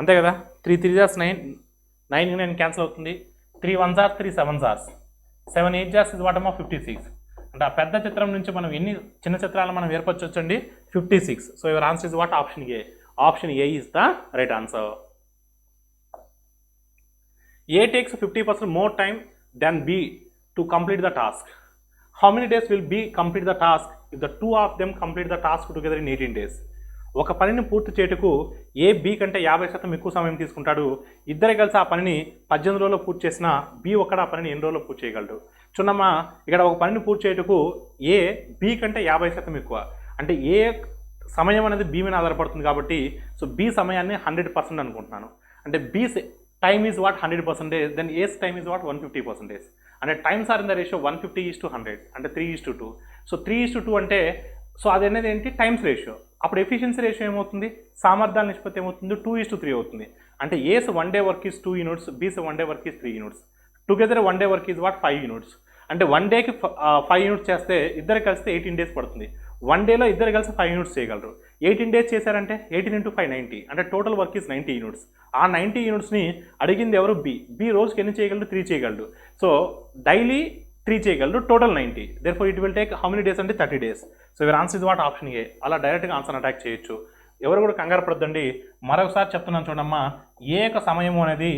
S1: అంతే కదా. 3 3s 9, 9కి 9 క్యాన్సిల్ అవుతుంది. 3 1s 3 7s 7 8s is what అమ్మా? 56. అంటే ఆ పెద్ద చిత్రం నుంచి మనం ఎన్ని చిన్న చిత్రాలను మనం ఏర్పరచవచ్చండి? 56. So your answer is what? Option A. Option A is the right answer. A takes 50% more time than B to complete the task. How many days will B complete the task if the two of them complete the task together in 18 days. ఒక పనిని పూర్తి చేయుటకు ఏ బి కంటే 50% ఎక్కువ సమయం తీసుకుంటాడు. ఇద్దరు కలిసి ఆ పనిని 18 రోజుల్లో పూర్తి చేసిన బి ఒక్కడ ఆ పనిని ఎన్ని రోజుల్లో పూర్తి చేయగలడు. చూడమ్మా, ఇక్కడ ఒక పనిని పూర్తి చేయుటకు ఏ బి కంటే 50% ఎక్కువ, అంటే ఏ సమయం అనేది బి మీద ఆధారపడుతుంది కాబట్టి సో బి సమయాన్ని 100% అనుకుంటున్నాను. అంటే B time is what 100%, then A's time is what 150%. అంటే times are in the ratio 150:100, అంటే 3:2. సో 3:2 అంటే సో అది అనేది ఏంటి, టైమ్స్ రేషియో. అప్పుడు ఎఫిషియన్సీ రేషియో ఏమవుతుంది, సామర్థ్యాల నిష్పత్తి ఏమవుతుంది, 2:3 అవుతుంది. అంటే ఏస్ 1 day వర్క్ ఈజ్ 2 units, బీస్ 1 day work is 3 units. Together 1 day work is what 5 units. అంటే 1 dayకి 5 units చేస్తే ఇద్దరు కలిస్తే 18 days పడుతుంది. 1 dayలో ఇద్దరు కలిసి 5 units చేయగలరు. 18 days చేశారంటే 18 × 5 90, అంటే టోటల్ వర్క్ ఈజ్ 90 units. ఆ 90 unitsని అడిగింది ఎవరు, బి రోజుకి ఎన్ని చేయగలరు, 3 చేయగలరు. సో డైలీ 3 చేయగలరు, total 90. Therefore it will take how many days అంటే 30 days. So your answer is what option ఏ. అలా డైరెక్ట్గా ఆన్సర్ అటాక్ చేయొచ్చు. ఎవరు కూడా కంగారు పడద్దండి. మరొకసారి చెప్తున్నాను చూడమ్మా, ఏ యొక్క సమయం అనేది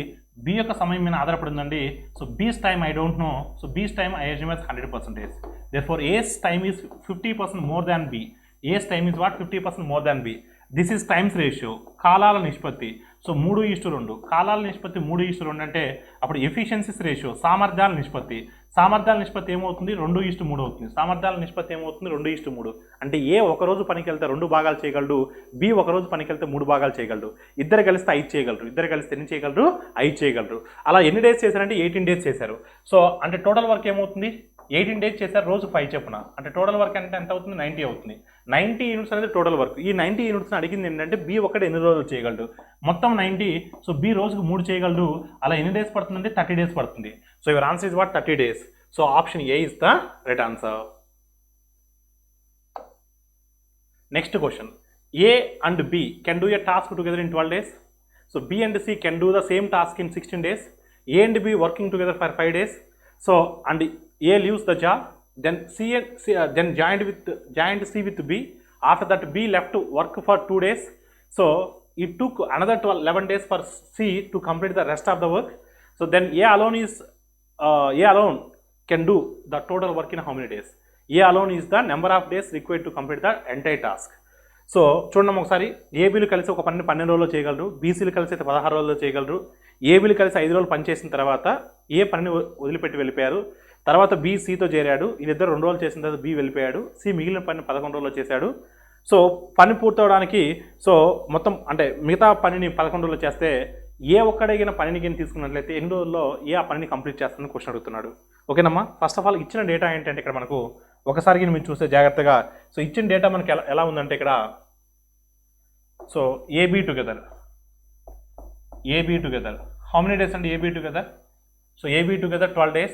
S1: బి యొక్క సమయం మీద ఆధారపడిందండి. So B's time I don't know, so B's time I assume as 100%. Therefore A's time is 50% more than B. A's time is what 50% more than B. This is times ratio, కాలాల నిష్పత్తి. సో 3:2, కాలాల నిష్పత్తి 3:2 అంటే అప్పుడు ఎఫిషియన్సీస్ రేషియో, సామర్థ్యాల నిష్పత్తి. సామర్థ్యాల నిష్పత్తి ఏమవుతుంది, 2:3 అవుతుంది. సామర్థ్యాల నిష్పత్తి ఏమవుతుంది, 2:3. అంటే ఏ ఒకరోజు పనికి వెళ్తే 2 భాగాలు చేయగలడు, బి ఒకరోజు పనికి వెళ్తే 3 భాగాలు చేయగలడు. ఇద్దరు కలిస్తే 5 చేయగలరు, ఇద్దరు కలిస్తే ఎన్ని చేయగలరు, 5 చేయగలరు. అలా ఎన్ని డేస్ చేశారంటే 18 days చేశారు. సో అంటే టోటల్ వర్క్ ఏమవుతుంది, 18 days చేశారు, రోజు 5 చెప్పున, అంటే టోటల్ వర్క్ అంటే ఎంత అవుతుంది, 90 అవుతుంది. 90 units అనేది టోటల్ వర్క్. ఈ 90 unitsని అడిగింది ఏంటంటే బి ఒక్కడే ఎన్ని రోజులు చేయగలడు, మొత్తం 90. సో బి రోజుకు 3 చేయగలడు. అలా ఎన్ని డేస్ పడుతుందంటే 30 days పడుతుంది. So your answer is what 30 days. So option A is the right answer. Next question, A and B can do a task together in 12 days. So B and C can do the same task in 16 days. A and B working together for 5 days. So and A leaves the job, then then joined C with B. After that, B left to work for 2 days. So it took another 11 days for C to complete the rest of the work. So then A alone can do the total work in how many days? A alone is the number of days required to complete the entire task. So చూడండి ఒకసారి, ఏబీలు కలిసి ఒక పనిని 12 రోజుల్లో చేయగలరు, బీసీలు కలిసి అయితే 16 రోజుల్లో చేయగలరు. ఏబీలు కలిసి 5 రోజులు పనిచేసిన తర్వాత ఏ పనిని వదిలిపెట్టి వెళ్ళిపోయారు. తర్వాత బి సితో చేరాడు, వీళ్ళిద్దరు 2 రోజులు చేసిన తర్వాత బి వెళ్ళిపోయాడు. సి మిగిలిన పని 11 రోజుల్లో చేశాడు. సో పని పూర్తవడానికి సో మొత్తం అంటే మిగతా పనిని 11 రోజుల్లో చేస్తే ఏ ఒక్కడగిన పనిని కింద తీసుకున్నట్లయితే ఎన్ని రోజుల్లో ఏ ఆ పనిని కంప్లీట్ చేస్తుందని క్వశ్చన్ అడుగుతున్నాడు. ఓకేనమ్మా, ఫస్ట్ ఆఫ్ ఆల్ ఇచ్చిన డేటా ఏంటంటే ఇక్కడ మనకు ఒకసారి మీరు చూస్తే జాగ్రత్తగా, సో ఇచ్చిన డేటా మనకి ఎలా ఉందంటే ఇక్కడ so AB together how many days అండి, AB together. So AB together 12 days.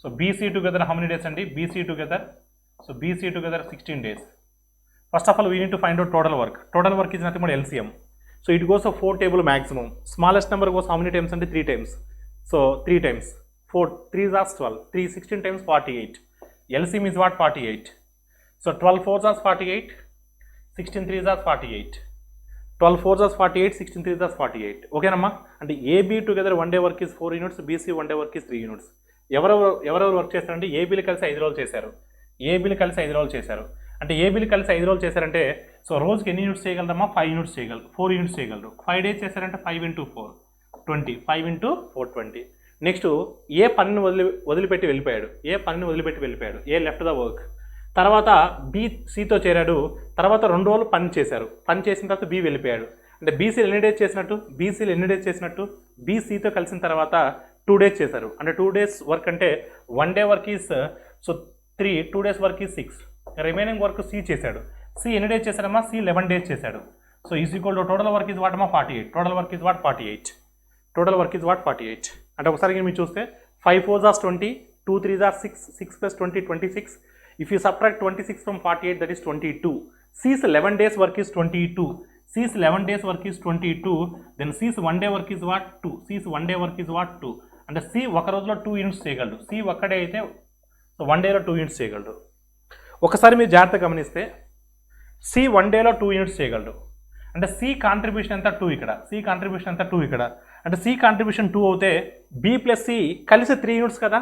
S1: So BC together how many days అండి, BC together. So BC together 16 days. First of all we need to find out total work. Total work is nothing but LCM. సో ఇట్ గోస్ 4 table maximum. Smallest number goes how many times అంటే 3 times. So 3 times 4 3s are 12, 3 16 times 48. LCM is what 48. So 12 4s are 48, 16 3s are 48. 12 4s are 48, 16 3s are 48. ఓకేనమ్మా, అంటే AB together 1 day work is 4 units, BC 1 day work is 3 units. ఎవరెవరు వర్క్ చేస్తారంటే ఏబీలు కలిసి 5 రోజులు చేశారు. ఏబీలు కలిసి 5 రోజులు చేశారు. అంటే ఏబీలు కలిసి 5 రోజులు చేశారంటే సో రోజుకి ఎన్ని యూనిట్స్ చేయగలరమ్మా, 5 units చేయగలరు, 4 units చేయగలరు. 5 days చేశారంటే 5 × 4 20, 5 × 4 20. నెక్స్ట్ ఏ పనిని వదిలిపెట్టి వెళ్ళిపోయాడు, ఏ లెఫ్ట్ ద వర్క్. తర్వాత బి సితో చేరాడు, తర్వాత 2 రోజులు పని చేశారు, పని చేసిన తర్వాత బి వెళ్ళిపోయాడు. అంటే బీసీలు ఎన్ని డేస్ చేసినట్టు, బీసీతో కలిసిన తర్వాత 2 days చేశారు. అంటే 2 days వర్క్ అంటే 1 day work is so 3, 2 days work is 6. Remaining work C చేశాడు. సి ఎన్ని డేస్ చేశారమ్మా, సి 11 days చేశాడు. So is equal to total work is what అమ్మా 48. Total work is what 48. అంటే ఒకసారి మీరు చూస్తే 5 4s are 20, 2 3s are 6, 6 plus 20 26. If you subtract 26 from 48, that is 22. C's 11 days work is 22. C's 11 days work is 22. Then C's 1 day work is what 2. C's 1 day work is what 2. అంటే సి ఒక రోజులో 2 units చేయగలడు. సి ఒక్కడే అయితే సో 1 dayలో 2 units చేయగలడు. ఒకసారి మీరు జాగ్రత్తగా గమనిస్తే సి 1 dayలో 2 units చేయగలడు. అంటే సి కాంట్రిబ్యూషన్ ఎంత 2 ఇక్కడ, అంటే సి కాంట్రిబ్యూషన్ 2 అవుతే బి ప్లస్ సి కలిసి 3 units కదా,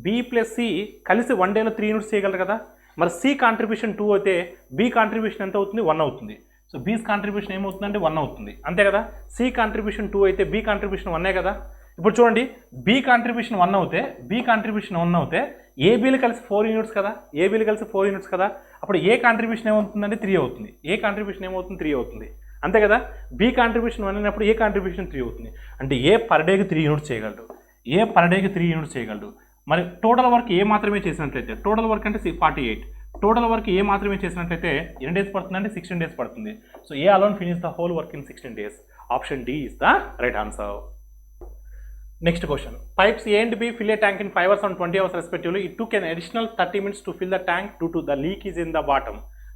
S1: బి ప్లస్ సి కలిసి 1 dayలో 3 units చేయగలరు కదా. మరి సి కాంట్రిబ్యూషన్ 2 అయితే బి కాంట్రిబ్యూషన్ ఎంత అవుతుంది? 1 అవుతుంది. సో బీస్ కాంట్రిబ్యూషన్ ఏమవుతుందంటే 1 అవుతుంది, అంతే కదా. సి కాంట్రిబ్యూషన్ 2 అయితే బి కాంట్రిబ్యూషన్ 1 కదా. ఇప్పుడు చూడండి, బి కాంట్రిబ్యూషన్ 1 అవుతే ఏబీలు కలిసి 4 యూనిట్స్ కదా, ఏబీలు కలిసి 4 యూనిట్స్ కదా. అప్పుడు ఏ కాంట్రిబ్యూషన్ ఏమవుతుందంటే 3 అవుతుంది, ఏ కాంట్రిబ్యూషన్ ఏమవుతుంది? 3 అవుతుంది, అంతే కదా. బి కాంట్రిబ్యూషన్ 1 అయినప్పుడు ఏ కాంట్రిబ్యూషన్ 3 అవుతుంది. అంటే ఏ పర్ డేకి 3 యూనిట్స్ చేయగలడు, ఏ పర్ డేకి 3 యూనిట్స్ చేయగలడు. మరి టోటల్ వర్క్ ఏ మాత్రమే చేసినట్లయితే, టోటల్ వర్క్ అంటే 48, టోటల్ వర్క్ ఏ మాత్రమే చేసినట్లయితే ఎన్ని డేస్ పడుతుంది అంటే 16 డేస్ పడుతుంది. So A alone finish the whole work in 16 days. Option D is the right answer. Next question. Pipes A and B fill a tank in 5 hours and 20 hours respectively. It took an additional 30 minutes to fill the tank due to the leak is in the bottom.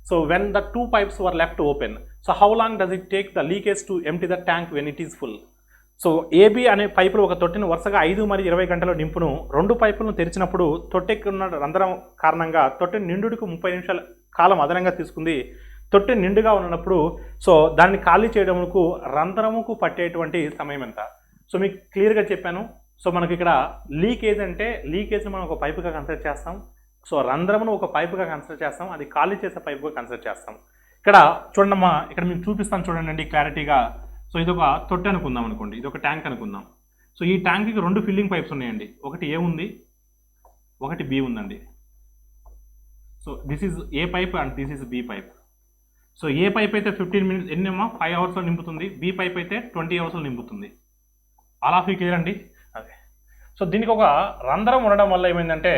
S1: So when the 2 pipes were left open, so how long does it take the leakage to empty the tank when it is full? So A B అనే పైపులు ఒక తొట్టెను వరుసగా 5 మరియు 20 గంటల నింపును. 2 పైపులను తెరిచినప్పుడు తొట్టెకి ఉన్న రంధ్రం కారణంగా తొట్టె నిండుడికి 30 నిమిషాల కాలం అదనంగా తీసుకుంది. తొట్టె నిండుగా ఉన్నప్పుడు సో దాన్ని ఖాళీ చేయడంకు రంధ్రముకు పట్టేటువంటి సమయం ఎంత? సో మీకు క్లియర్గా చెప్పాను. సో మనకి ఇక్కడ లీకేజ్ అంటే లీకేజ్ని మనం ఒక పైపుగా కన్సిడర్ చేస్తాం. సో రంధ్రమును ఒక పైపుగా కన్సిడర్ చేస్తాం, అది ఖాళీ చేసే పైపుగా కన్సిడర్ చేస్తాం. ఇక్కడ చూడండమ్మా, ఇక్కడ మీకు చూపిస్తాను చూడండి క్లారిటీగా. సో ఇది ఒక తొట్టె అనుకుందాం అనుకోండి, ఇది ఒక ట్యాంక్ అనుకుందాం. సో ఈ ట్యాంక్కి 2 ఫిల్లింగ్ పైప్స్ ఉన్నాయండి, ఒకటి ఏ ఉంది, ఒకటి బి ఉందండి. So this is A pipe and this is B pipe. So A pipe అయితే 15 మినిట్స్ ఎన్నేమో 5 అవర్స్లో నింపుతుంది, బి పైప్ అయితే 20 అవర్స్లో నింపుతుంది. అలా ఫీ క్లియర్ అండి. అదే సో దీనికి ఒక రంధ్రం ఉండడం వల్ల ఏమైందంటే,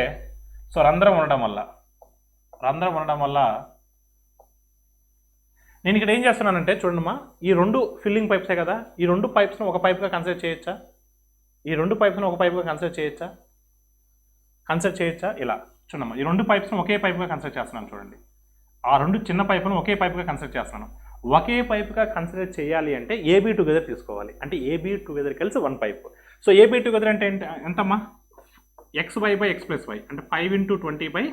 S1: సో రంధ్రం ఉండడం వల్ల నేను ఇక్కడ ఏం చేస్తున్నానంటే చూడమ్మా, ఈ 2 ఫిల్లింగ్ పైప్సే కదా, ఈ 2 పైప్స్ను ఒక పైప్గా కన్సిడర్ చేయొచ్చా? ఈ 2 పైప్స్ను ఒక పైప్గా కన్సిడర్ చేయొచ్చా? ఇలా చూడమ్మా, ఈ 2 పైప్స్ను ఒకే పైప్గా కన్సిడర్ చేస్తున్నాను చూడండి. ఆ 2 చిన్న పైపును ఒకే పైప్గా కన్సిడర్ చేస్తున్నాను. ఒకే పైప్గా కన్సిడర్ చేయాలి అంటే ఏబీ టుగెదర్ తీసుకోవాలి. అంటే ఏబీ టుగెదర్ కలిసి 1 పైప్. సో ఏబీ టుగెదర్ అంటే ఎంతమ్మా? XY by X plus Y అంటే 5 into 20 by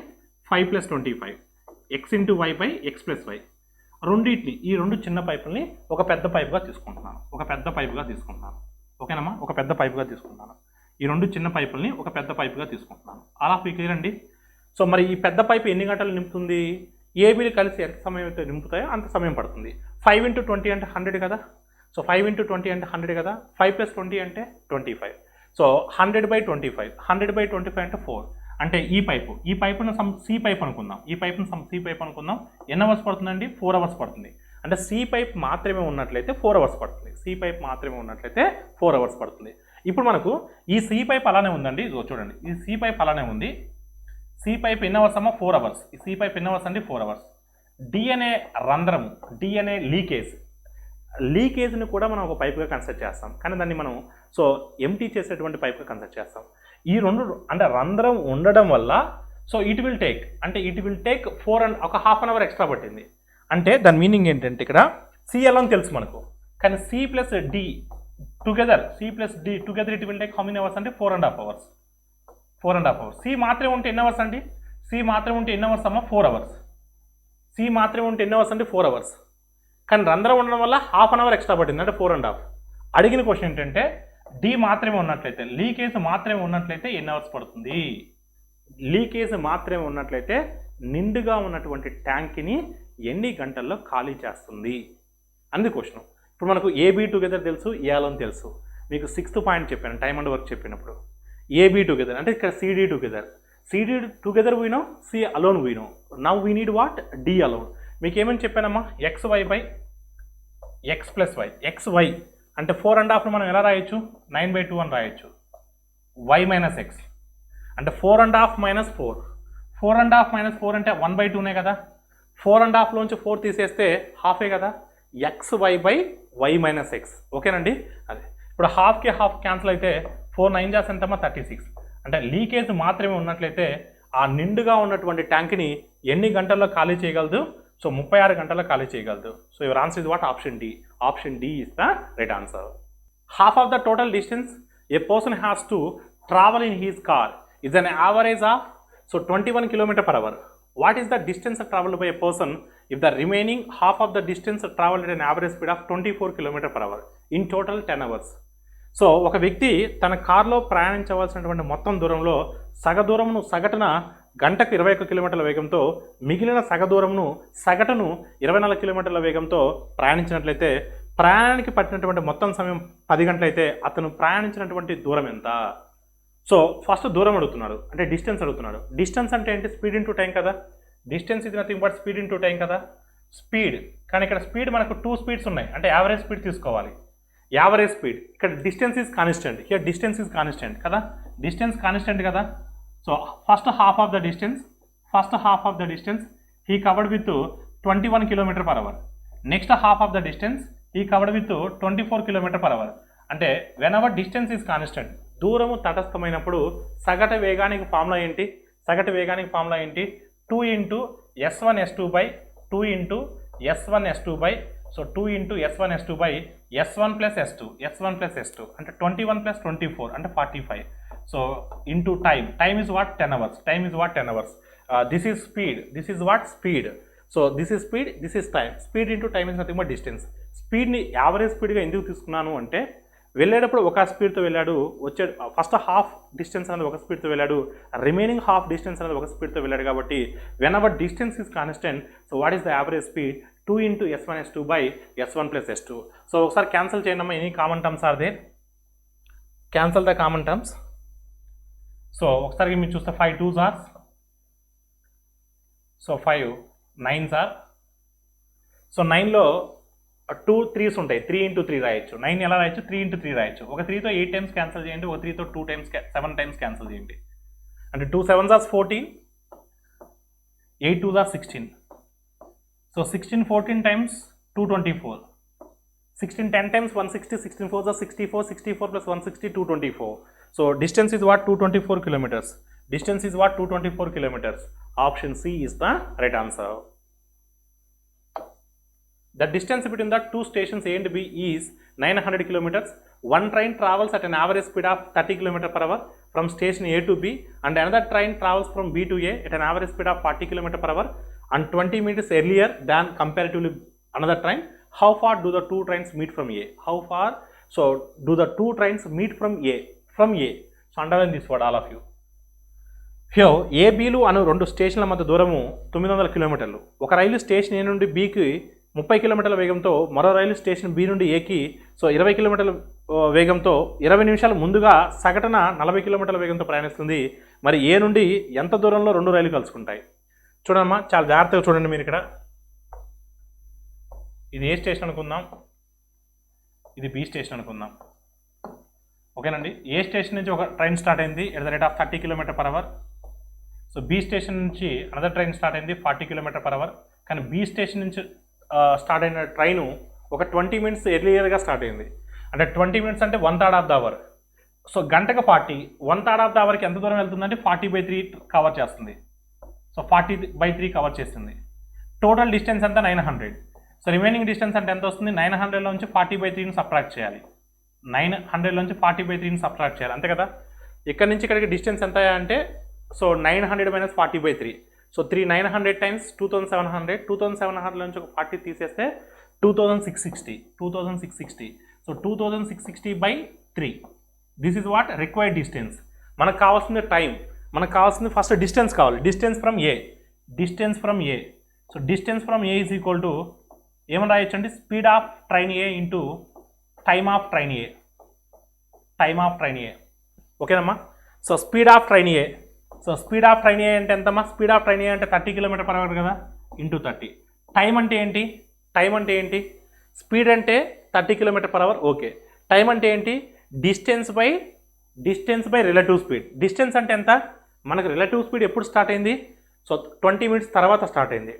S1: 5 plus 25 X into Y by X plus Y. రెండింటిని ఈ 2 చిన్న పైపుల్ని ఒక పెద్ద పైపుగా తీసుకుంటున్నాను, ఓకేనమ్మా, ఒక పెద్ద పైపుగా తీసుకుంటున్నాను. ఈ 2 చిన్న పైపుల్ని ఒక పెద్ద పైపుగా తీసుకుంటున్నాను. అలా క్లియర్ అండి. సో మరి ఈ పెద్ద పైపు ఎన్ని గంటలు నింపుతుంది? ఏబీలు కలిసి ఎంత సమయం అయితే నింపుతాయో అంత సమయం పడుతుంది. 5 into 20 అంటే 100 కదా. సో 5 into 20 అంటే 100 కదా. 5 plus 20 అంటే 25. సో 100 by 25, 100 by 25 అంటే 4. అంటే ఈ పైపును సమ్ సి పైప్ అనుకుందాం, ఎన్ని అవర్స్ పడుతుందండి? 4 అవర్స్ పడుతుంది. అంటే సి పైప్ మాత్రమే ఉన్నట్లయితే 4 అవర్స్ పడుతుంది. ఇప్పుడు మనకు ఈ సి పైప్ అలానే ఉందండి, చూడండి ఈ సి పైప్ అలానే ఉంది. సి పైప్ ఎన్ని అవర్స్ అమ్మా? 4 అవర్స్. ఈ సి పైప్ ఎన్ని అవర్స్ అండి? 4 అవర్స్. డి అనే రంధ్రము, డి అనే లీకేజ్ని కూడా మనం ఒక పైప్గా కన్సిడర్ చేస్తాం, కానీ దాన్ని మనం సో ఎంటీ చేసేటువంటి పైప్గా కన్సిడర్ చేస్తాం. ఈ 2 అంటే రంధ్రం ఉండడం వల్ల so it will take 4 and ఒక హాఫ్ అన్ అవర్ ఎక్స్ట్రా పట్టింది. అంటే దాని మీనింగ్ ఏంటంటే ఇక్కడ సి అలోన్ తెలుసు మనకు, కానీ C plus D together it will take how many hours అంటే 4.5 hours. సి మాత్రమే ఉంటే ఎన్ని అవర్స్ అండి? సి మాత్రమే ఉంటే ఎన్ని అవర్స్ అమ్మా? 4 hours. సి మాత్రమే ఉంటే ఎన్ని అవర్స్ అంటే 4 hours. కానీ రంధ్రం ఉండడం వల్ల హాఫ్ అన్ అవర్ ఎక్స్ట్రా పట్టింది, అంటే 4.5. అడిగిన క్వశ్చన్ ఏంటంటే డి మాత్రమే ఉన్నట్లయితే, లీకేజ్ మాత్రమే ఉన్నట్లయితే ఎన్ని అవర్స్ పడుతుంది? లీకేజ్ మాత్రమే ఉన్నట్లయితే నిండుగా ఉన్నటువంటి ట్యాంక్ని ఎన్ని గంటల్లో ఖాళీ చేస్తుంది అంది క్వశ్చన్. ఇప్పుడు మనకు ఏబీ టుగెదర్ తెలుసు, ఏ అలోన్ తెలుసు. మీకు 6th పాయింట్ చెప్పాను టైమ్ అండ్ వర్క్ చెప్పినప్పుడు. ఏబీ టుగెదర్ అంటే ఇక్కడ C D together we know, C alone we know. Now we need what? D alone. మీకు ఏమని చెప్పానమ్మా? XY by X plus Y. XY అంటే 4.5 మనం ఎలా రాయొచ్చు? 9/2 అని రాయొచ్చు. Y minus X అంటే 4.5 minus 4. 4.5 minus 4 అంటే 1/2నే కదా. 4.5లోంచి 4 తీసేస్తే హాఫే కదా. XY by Y minus X. ఓకేనండి. అదే ఇప్పుడు హాఫ్కి హాఫ్ క్యాన్సిల్ అయితే 4 9 జాస్ ఎంతమ్మా? 36. అంటే లీకేజ్ మాత్రమే ఉన్నట్లయితే ఆ నిండుగా ఉన్నటువంటి ట్యాంక్ని ఎన్ని గంటల్లో ఖాళీ చేయగలదు? సో 36 గంటల్లో ఖాళీ చేయగలదు. So your answer is what? Option D. Option D is the right answer. Half of the total distance a person has to travel in his car is an average of 21 km/h. What is the distance traveled by a person if the remaining half of the distance traveled at an average speed of 24 km/h in total 10 hours? So ఒక వ్యక్తి తన కార్లో ప్రయాణించవలసినటువంటి మొత్తం దూరంలో సగటున గంటకు 21 కిలోమీటర్ల వేగంతో మిగిలిన సగటును 24 కిలోమీటర్ల వేగంతో ప్రయాణించినట్లయితే ప్రయాణానికి పట్టినటువంటి మొత్తం సమయం 10 గంటలైతే అతను ప్రయాణించినటువంటి దూరం ఎంత? సో ఫస్ట్ దూరం అడుగుతున్నాడు, అంటే డిస్టెన్స్ అడుగుతున్నాడు. డిస్టెన్స్ అంటే ఏంటి? స్పీడ్ ఇంటూ టైం కదా. డిస్టెన్స్ ఇది nothing but speed into time కదా. స్పీడ్, కానీ ఇక్కడ స్పీడ్ మనకు 2 స్పీడ్స్ ఉన్నాయి, అంటే యావరేజ్ స్పీడ్ తీసుకోవాలి. యావరేజ్ స్పీడ్, ఇక్కడ distance is constant, here distance is constant కదా. డిస్టెన్స్ కాన్స్టెంట్ కదా. So first half of the distance he covered with 21 kilometre per hour. Next half of the distance he covered with 24 kilometre per hour. అంటే when our distance is constant, దూరము తటస్థమైనప్పుడు సగటు వేగానికి ఫార్ములా ఏంటి? 2 into S1S2 by 2 into S1S2 by, so 2 into S1S2 by S1 plus S2 అంటే 21 ప్లస్ 24 అంటే 45. So into time is what 10 hours. This is speed. So this is speed, this is time. Speed into time is nothing but distance. స్పీడ్ని యావరేజ్ స్పీడ్గా ఎందుకు తీసుకున్నాను అంటే, వెళ్ళేటప్పుడు ఒక స్పీడ్తో వెళ్ళాడు, ఫస్ట్ హాఫ్ డిస్టెన్స్ అనేది ఒక స్పీడ్తో వెళ్ళాడు, రిమైనింగ్ హాఫ్ డిస్టెన్స్ అనేది ఒక స్పీడ్తో వెళ్ళాడు. కాబట్టి when our distance is constant, so what is the average speed? 2 into S1S2 by S1 plus S2. So ఒకసారి క్యాన్సిల్ చేయండి అమ్మా. Any common terms are there? Cancel the common terms. So ఒకసారి మీరు చూస్తే 5 2s are, so 5 9s are. So 9లో 2 3s ఉంటాయి, 3 ఇంటూ 3 రాయొచ్చు. 9 ఎలా రాయొచ్చు? 3 ఇంటూ 3 రాయొచ్చు. ఒక 3తో 8 టైమ్స్ క్యాన్సిల్ చేయండి, ఒక 3తో 7 టైమ్స్ క్యాన్సిల్ చేయండి. అంటే 2 7s are 14, 8 2s are 16. So 16 14 times 224, 16 10 times 160, 16 4s are 64, 64 plus 160 224. So distance is what? 224 kilometers. Distance is what? 224 kilometers. Option C is the right answer. The distance between the two stations A and B is 900 kilometers. One train travels at an average speed of 30 km per hour from station A to B, and another train travels from B to A at an average speed of 40 km per hour and 20 minutes earlier than comparatively another train. How far do the two trains meet from A? How far? So do the two trains meet from A? From A. So underline this word, all of you. Here A, Bలు అను రెండు స్టేషన్ల మధ్య దూరము 900 కిలోమీటర్లు. ఒక రైలు స్టేషన్ ఏ నుండి Bకి 30 కిలోమీటర్ల వేగంతో, మరో రైలు స్టేషన్ బి నుండి ఏకి 20 కిలోమీటర్ల వేగంతో 20 నిమిషాలు ముందుగా సగటున 40 కిలోమీటర్ల వేగంతో ప్రయాణిస్తుంది. మరి ఏ నుండి ఎంత దూరంలో రెండు రైలు కలుసుకుంటాయి? చూడమ్మా, చాలా జాగ్రత్తగా చూడండి మీరు. ఇక్కడ ఇది ఏ స్టేషన్ అనుకుందాం, ఇది బి స్టేషన్ అనుకుందాం. ఓకేనండి. ఏ స్టేషన్ నుంచి ఒక ట్రైన్ స్టార్ట్ అయింది at the rate of 30 kilometre per hour. So B station నుంచి అనదర్ ట్రైన్ స్టార్ట్ అయింది 40 కిలోమీటర్ పర్ అవర్. కానీ బి స్టేషన్ నుంచి స్టార్ట్ అయిన ట్రైను ఒక 20 మినిట్స్ ఎర్లియర్గా స్టార్ట్ అయింది. అంటే 20 మినిట్స్ అంటే 1/3 ఆఫ్ ద అవర్. సో గంటకు 40, 1/3 ఆఫ్ ద అవర్కి ఎంత దూరం వెళ్తుందంటే 40/3 కవర్ చేస్తుంది. సో 40/3 కవర్ చేస్తుంది. టోటల్ డిస్టెన్స్ అంతా 900. సో రిమైనింగ్ డిస్టెన్స్ అంటే ఎంత వస్తుంది? 900లో నుంచి 40/3ని సబ్ట్రాక్ట్ చేయాలి. 900లో నుంచి 40/3ని సబ్ట్రాక్ట్ చేయాలి, అంతే కదా. ఇక్కడ నుంచి ఇక్కడికి డిస్టెన్స్ ఎంత అంటే, సో 900 - 40/3. So 900 times 2700. 2700 నుంచి ఒక 40 తీసేస్తే 2660. So 2660/3. This is what required distance. మనకు కావాల్సింది టైం, మనకు కావాల్సింది ఫస్ట్ డిస్టెన్స్ కావాలి. Distance from A. So distance from A is equal to ఏమని రాయొచ్చండి? Speed of train A into time of train A. ఓకేనమ్మా. So speed of train A. So speed of train A అంటే ఎంతమ్మా? స్పీడ్ ఆఫ్ ట్రైన్ ఏ అంటే 30 కిలోమీటర్ పర్ అవర్ కదా, ఇంటూ 30. టైం అంటే ఏంటి? స్పీడ్ అంటే 30 kilometre per hour. Okay. Time అంటే ఏంటి? Distance by relative speed. Distance అంటే ఎంత? మనకు రిలేటివ్ స్పీడ్ ఎప్పుడు స్టార్ట్ అయింది? సో 20 మినిట్స్ తర్వాత స్టార్ట్ అయింది.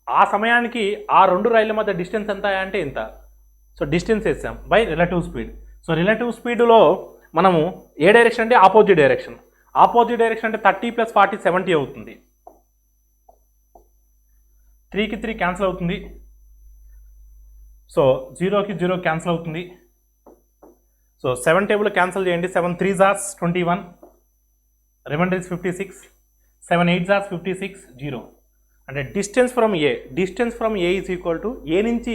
S1: ఆ సమయానికి ఆ రెండు రైళ్ళ మధ్య డిస్టెన్స్ ఎంత అంటే ఇంత. సో డిస్టెన్స్ వేసాం by relative speed. So relative స్పీడ్లో మనము ఏ డైరెక్షన్ అంటే ఆపోజిట్ డైరెక్షన్ అంటే 30 + 40 70 అవుతుంది. 3కి 3 క్యాన్సిల్ అవుతుంది. సో 0కి 0 క్యాన్సిల్ అవుతుంది. సో 7 టేబుల్ క్యాన్సిల్ చేయండి. 7 3s are 21, remainder is 56. 7 8s are 56, 0. అంటే distance from A is equal to A నుంచి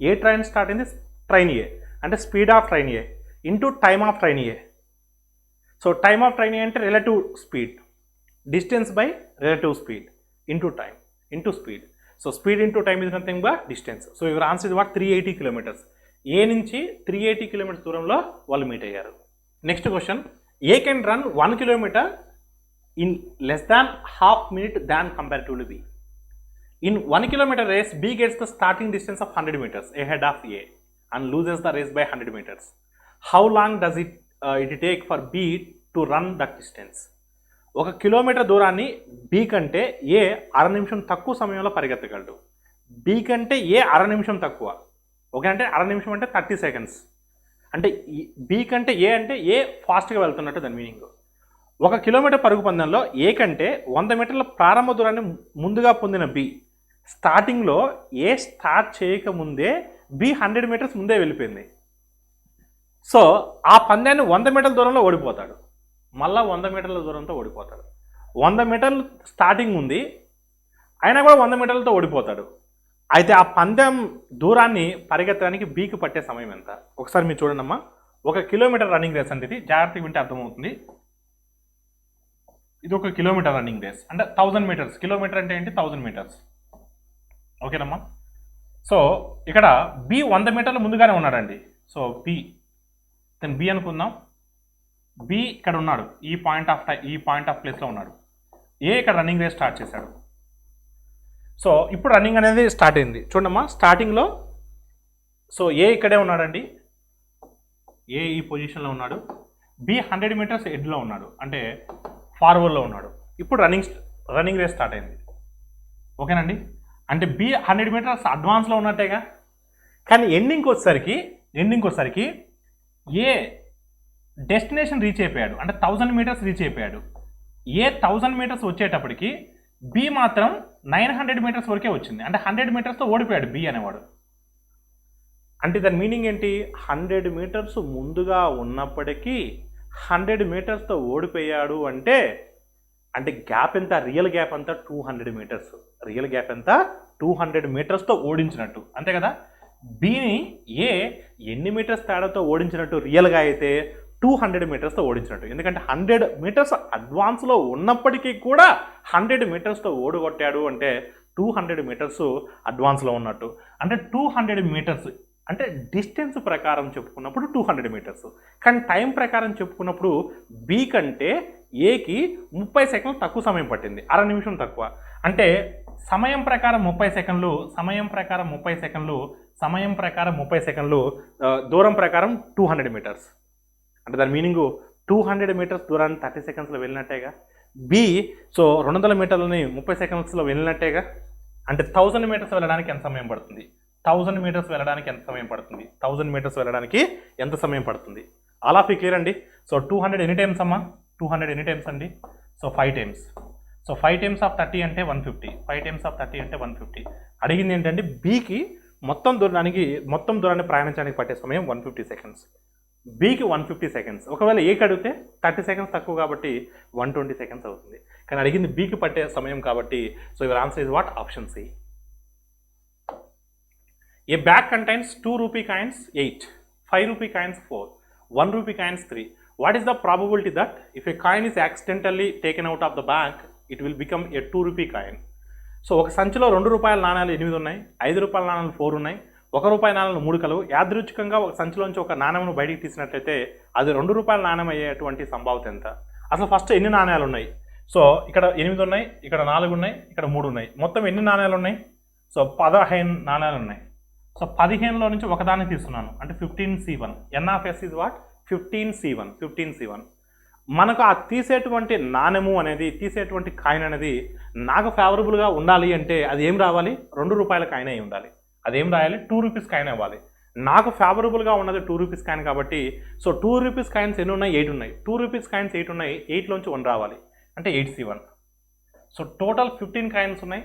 S1: ఏ ట్రైన్ స్టార్ట్ అయింది? ట్రైన్ ఏ అంటే speed of train A into time of train A. So time of train A అంటే relative speed. distance by relative speed into time into speed. So speed into time is nothing but distance. So your answer is what? 380 kilometers. A నుంచి 380 kilometers దూరంలో వాళ్ళు మీట్ అయ్యారు. Next question, A can run 1 kilometer in less than half minute than comparatively B. In 1 kilometer race, B gets the starting distance of 100 meters ahead of A and loses the race by 100 meters. How long does it take for B to run that distance? 1 kilometre దూరాన్ని B కంటే A అర నిమిషం తక్కువ సమయంలో పరిగెత్తగలడు. B కంటే A అర నిమిషం తక్కువ. ఓకే, అంటే అర నిమిషం అంటే 30 seconds. అంటే B కంటే A అంటే A ఫాస్ట్గా వెళ్తున్నట్టు దాని మీనింగ్. 1 కిలోమీటర్ పరుగు పందెంలో A కంటే 100 మీటర్ల ప్రారంభ దూరాన్ని ముందుగా పొందిన B స్టార్టింగ్లో A స్టార్ట్ చేయకముందే B 100 మీటర్స్ ముందే వెళ్ళిపోయింది. సో ఆ పందాన్ని 100 మీటర్ల దూరంలో ఓడిపోతాడు, మళ్ళీ 100 మీటర్ల దూరంతో ఓడిపోతాడు. 100 మీటర్లు స్టార్టింగ్ ఉంది, అయినా కూడా 100 మీటర్లతో ఓడిపోతాడు. అయితే ఆ పందెం దూరాన్ని పరిగెత్తడానికి బీకి పట్టే సమయం ఎంత? ఒకసారి మీరు చూడండి అమ్మా. 1 కిలోమీటర్ రన్నింగ్ రేస్ అంటే ఇది జాగ్రత్తగా వింటే అర్థమవుతుంది. ఇది 1 కిలోమీటర్ రన్నింగ్ రేస్ అంటే 1000 మీటర్స్. కిలోమీటర్ అంటే ఏంటి? 1000 మీటర్స్. ఓకేనమ్మా. సో ఇక్కడ బి 100 మీటర్ల ముందుగానే ఉన్నాడండి. సో బి అనుకుందాం. బి ఇక్కడ ఉన్నాడు, ఈ పాయింట్ ఆఫ్ ప్లేస్లో ఉన్నాడు. ఏ ఇక్కడ రన్నింగ్ రేస్ స్టార్ట్ చేశాడు. సో ఇప్పుడు రన్నింగ్ అనేది స్టార్ట్ అయింది. చూడమ్మా, స్టార్టింగ్లో సో ఏ ఇక్కడే ఉన్నాడండి, ఏ ఈ పొజిషన్లో ఉన్నాడు. బి 100 మీటర్స్ ఎడ్లో ఉన్నాడు, అంటే ఫార్వర్డ్లో ఉన్నాడు. ఇప్పుడు రన్నింగ్ రేస్ స్టార్ట్ అయింది. ఓకేనండి, అంటే బి 100 మీటర్స్ అడ్వాన్స్లో ఉన్నట్టేగా. కానీ ఎండింగ్కి వచ్చేసరికి ఏ డెస్టినేషన్ రీచ్ అయిపోయాడు, అంటే 1000 మీటర్స్ రీచ్ అయిపోయాడు. ఏ 1000 మీటర్స్ వచ్చేటప్పటికి బి మాత్రం 900 మీటర్స్ వరకే వచ్చింది, అంటే 100 మీటర్స్తో ఓడిపోయాడు బి అనేవాడు. అంటే దాని మీనింగ్ ఏంటి? 100 మీటర్స్ ముందుగా ఉన్నప్పటికీ 100 మీటర్స్తో ఓడిపోయాడు అంటే గ్యాప్ ఎంత? రియల్ గ్యాప్ అంతా 200 మీటర్స్. రియల్ గ్యాప్ ఎంత? 200 మీటర్స్తో ఓడించినట్టు, అంతే కదా. బిని ఏ ఎన్ని మీటర్స్ తేడాతో ఓడించినట్టు? రియల్గా అయితే 200 మీటర్స్తో ఓడించినట్టు. ఎందుకంటే 100 మీటర్స్ అడ్వాన్స్లో ఉన్నప్పటికీ కూడా 100 మీటర్స్తో ఓడగొట్టాడు అంటే 200 మీటర్స్ అడ్వాన్స్లో ఉన్నట్టు. అంటే 200 మీటర్స్ అంటే డిస్టెన్స్ ప్రకారం చెప్పుకున్నప్పుడు 200 మీటర్స్, కానీ టైం ప్రకారం చెప్పుకున్నప్పుడు బి కంటే ఏకి 30 సెకండ్లు తక్కువ సమయం పట్టింది, అర నిమిషం తక్కువ. అంటే సమయం ప్రకారం 30 సెకండ్లు, దూరం ప్రకారం 200 మీటర్స్. అంటే దాని మీనింగు 200 మీటర్స్ దూరాన్ని 30 సెకండ్స్లో వెళ్ళినట్టేగా. బి సో 200 మీటర్లని 30 సెకండ్స్లో వెళ్ళినట్టేగా. అంటే 1000 మీటర్స్ వెళ్ళడానికి ఎంత సమయం పడుతుంది? 1000 మీటర్స్ వెళ్ళడానికి ఎంత సమయం పడుతుంది? 1000 మీటర్స్ వెళ్ళడానికి ఎంత సమయం పడుతుంది? ఆల్ ఆఫ్ యూ క్లియర్ అండి. సో 200 ఎన్ని టైమ్స్ అమ్మా? 200 ఎన్ని టైమ్స్ అండి? So 5 times. So 5 times of 30 అంటే 150. 5 టైమ్స్ ఆఫ్ 30 అంటే 150. అడిగింది ఏంటంటే బీకి మొత్తం దూరాన్ని ప్రయాణించడానికి పట్టే సమయం 150 సెకండ్స్. బీకి 150 సెకండ్స్. ఒకవేళ ఏకి అడిగితే 30 సెకండ్స్ తక్కువ కాబట్టి 120 సెకండ్స్ అవుతుంది. కానీ అడిగింది బీకి పట్టే సమయం కాబట్టి so your answer is what? Option C. A bag contains 2 rupee coins 8, 5 rupee coins 4, 1 rupee coins 3. What is the probability that if a coin is accidentally taken out of the bag, it will become a 2 rupee coin? So ఒక సంచిలో 2 రూపాయల నాణాలు 8 ఉన్నాయి, 5 రూపాయల నాణాలు 4 ఉన్నాయి, 1 రూపాయి నాణాలు 3 కలవు. యాదృచ్ఛికంగా ఒక సంచిలోంచి ఒక నాణెంను బయటికి తీసినట్లయితే అది 2 రూపాయల నాణెం అయ్యేటువంటి సంభావ్యత ఎంత? అసలు ఫస్ట్ ఎన్ని నాణ్యాలు ఉన్నాయి? సో ఇక్కడ 8 ఉన్నాయి, ఇక్కడ 4 ఉన్నాయి, ఇక్కడ 3 ఉన్నాయి. మొత్తం ఎన్ని నాణ్యాలు ఉన్నాయి? సో 15 నాణ్యాలు ఉన్నాయి. సో 15లో నుంచి ఒకదాన్ని తీస్తున్నాను, అంటే 15C1. NS is what? 15C1. మనకు ఆ తీసేటువంటి నాణెము అనేది, తీసేటువంటి కాయిన్ అనేది నాకు ఫేవరబుల్గా ఉండాలి అంటే అది ఏం రావాలి? 2 రూపాయల కాయిన్ అయి ఉండాలి. అదేం రాయాలి? 2 రూపీస్ కాయిన్ అవ్వాలి. నాకు ఫేవరబుల్గా ఉన్నది 2 రూపీస్ కాయిన్ కాబట్టి సో 2 రూపీస్ కాయిన్స్ ఎన్ని ఉన్నాయి? 8 ఉన్నాయి. 2 రూపీస్ కాయిన్స్ 8 ఉన్నాయి, 8లోంచి 1 రావాలి, అంటే 8C1. సో టోటల్ 15 కాయిన్స్ ఉన్నాయి.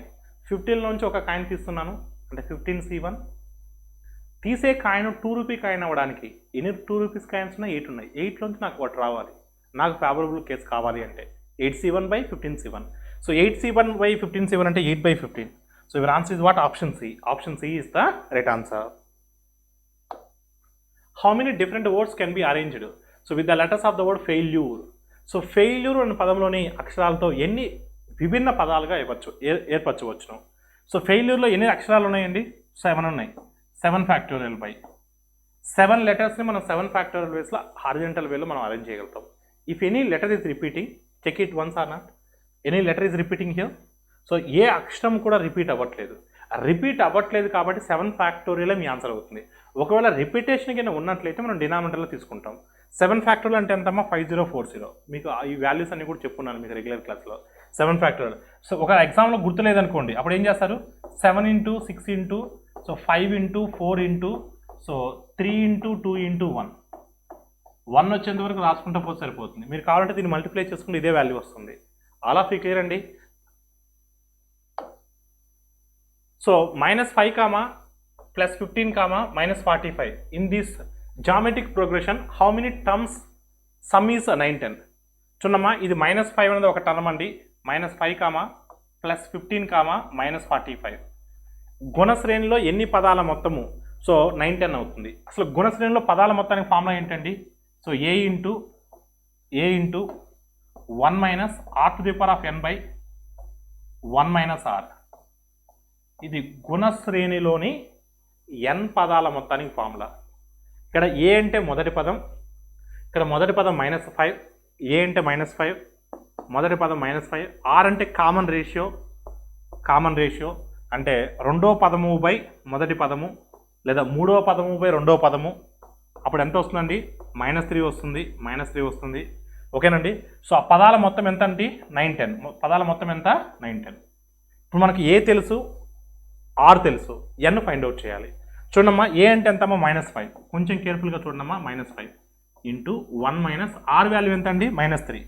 S1: 15లోంచి ఒక కాయిన్ తీస్తున్నాను, అంటే 15C1. తీసే కాయిన్ 2 రూపీ కాయిన్ అవ్వడానికి ఎన్ని 2 రూపీస్ కాయిన్స్ ఉన్నాయి? 8 ఉన్నాయి. 8లోంచి నాకు 1 రావాలి. నాకు ఫేవరబుల్ కేసు కావాలి అంటే 8C1/15C1. సో 8C1/15C1 అంటే 8/15. So your answer is what? Option C. Option C is the right answer. How many different words can be arranged so with the letters of the word failure? So failure అనే పదంలోని అక్షరాలతో ఎన్ని విభిన్న పదాలుగా ఏర్పరచవచ్చును. సో ఫెయిల్యూర్లో ఎన్ని అక్షరాలు ఉన్నాయండి? 7 ఉన్నాయి. 7 ఫ్యాక్టోరియల్ బై 7 లెటర్స్ని మనం 7 ఫ్యాక్టోరియల్ వేస్లో హారిజెంటల్ వేలో మనం అరేంజ్ చేయగలుగుతాం. If any letter is repeating, check it once or not. Any letter is repeating here. So ఏ అక్షరం కూడా రిపీట్ అవ్వట్లేదు కాబట్టి 7 ఫ్యాక్టోరియల్ మీ ఆన్సర్ అవుతుంది. ఒకవేళ రిపీటేషన్ కింద ఉన్నట్లయితే మనం డినామినేటర్లో తీసుకుంటాం. 7 ఫ్యాక్టోరియల్ అంటే ఎంతమ్మా? 5040. మీకు ఈ వాల్యూస్ అన్ని కూడా చెప్పుకున్నాను మీకు రెగ్యులర్ క్లాస్లో. 7 ఫ్యాక్టోరియల్. సో ఒక ఎగ్జామ్లో గుర్తులేదనుకోండి, అప్పుడు ఏం చేస్తారు? 7 into 6 into, so 5 into 4 into, so 3 into 2 into 1 వచ్చేంత వరకు రాసుకుంటూ పోతే సరిపోతుంది. మీరు కావాలంటే దీన్ని మల్టిప్లై చేసుకుంటే ఇదే వాల్యూ వస్తుంది. ఆల్ ఆఫ్ యూ క్లియర్ అండి? So -5, +15, -45. In this geometric progression, how many terms sum is 9, 10? చూడమ్మా, ఇది -5 అనేది ఒక టర్మ్ అండి. -5, +15, -45. గుణశ్రేణిలో ఎన్ని పదాల మొత్తము? సో 9, 10 అవుతుంది. అసలు గుణశ్రేణిలో పదాల మొత్తానికి ఫార్ములా ఏంటండి? So a into 1 minus r⁴n/1 - r. ఇది గుణశ్రేణిలోని n పదాల మొత్తానికి ఫార్ములా. ఇక్కడ ఏ అంటే మొదటి పదం, ఇక్కడ మొదటి పదం -5, ఏ అంటే -5, మొదటి పదం -5, r అంటే కామన్ రేషియో అంటే రెండో పదము బై మొదటి పదము, లేదా మూడో పదము బై రెండో పదము. అప్పుడు ఎంత వస్తుందండి? -3 వస్తుంది. ఓకేనండి. సో ఆ పదాల మొత్తం ఎంత అండి? 9, 10. పదాల మొత్తం ఎంత? 9, 10. ఇప్పుడు మనకి ఏ తెలుసు, r తెలుసు, n ఫైండ్ అవుట్ చేయాలి. చూడమ్మా, ఏ అంటే ఎంతమ్మా? -5. కొంచెం కేర్ఫుల్గా చూడమ్మా. -5 ఇంటూ 1 మైనస్ r వాల్యూ ఎంత అండి? -3.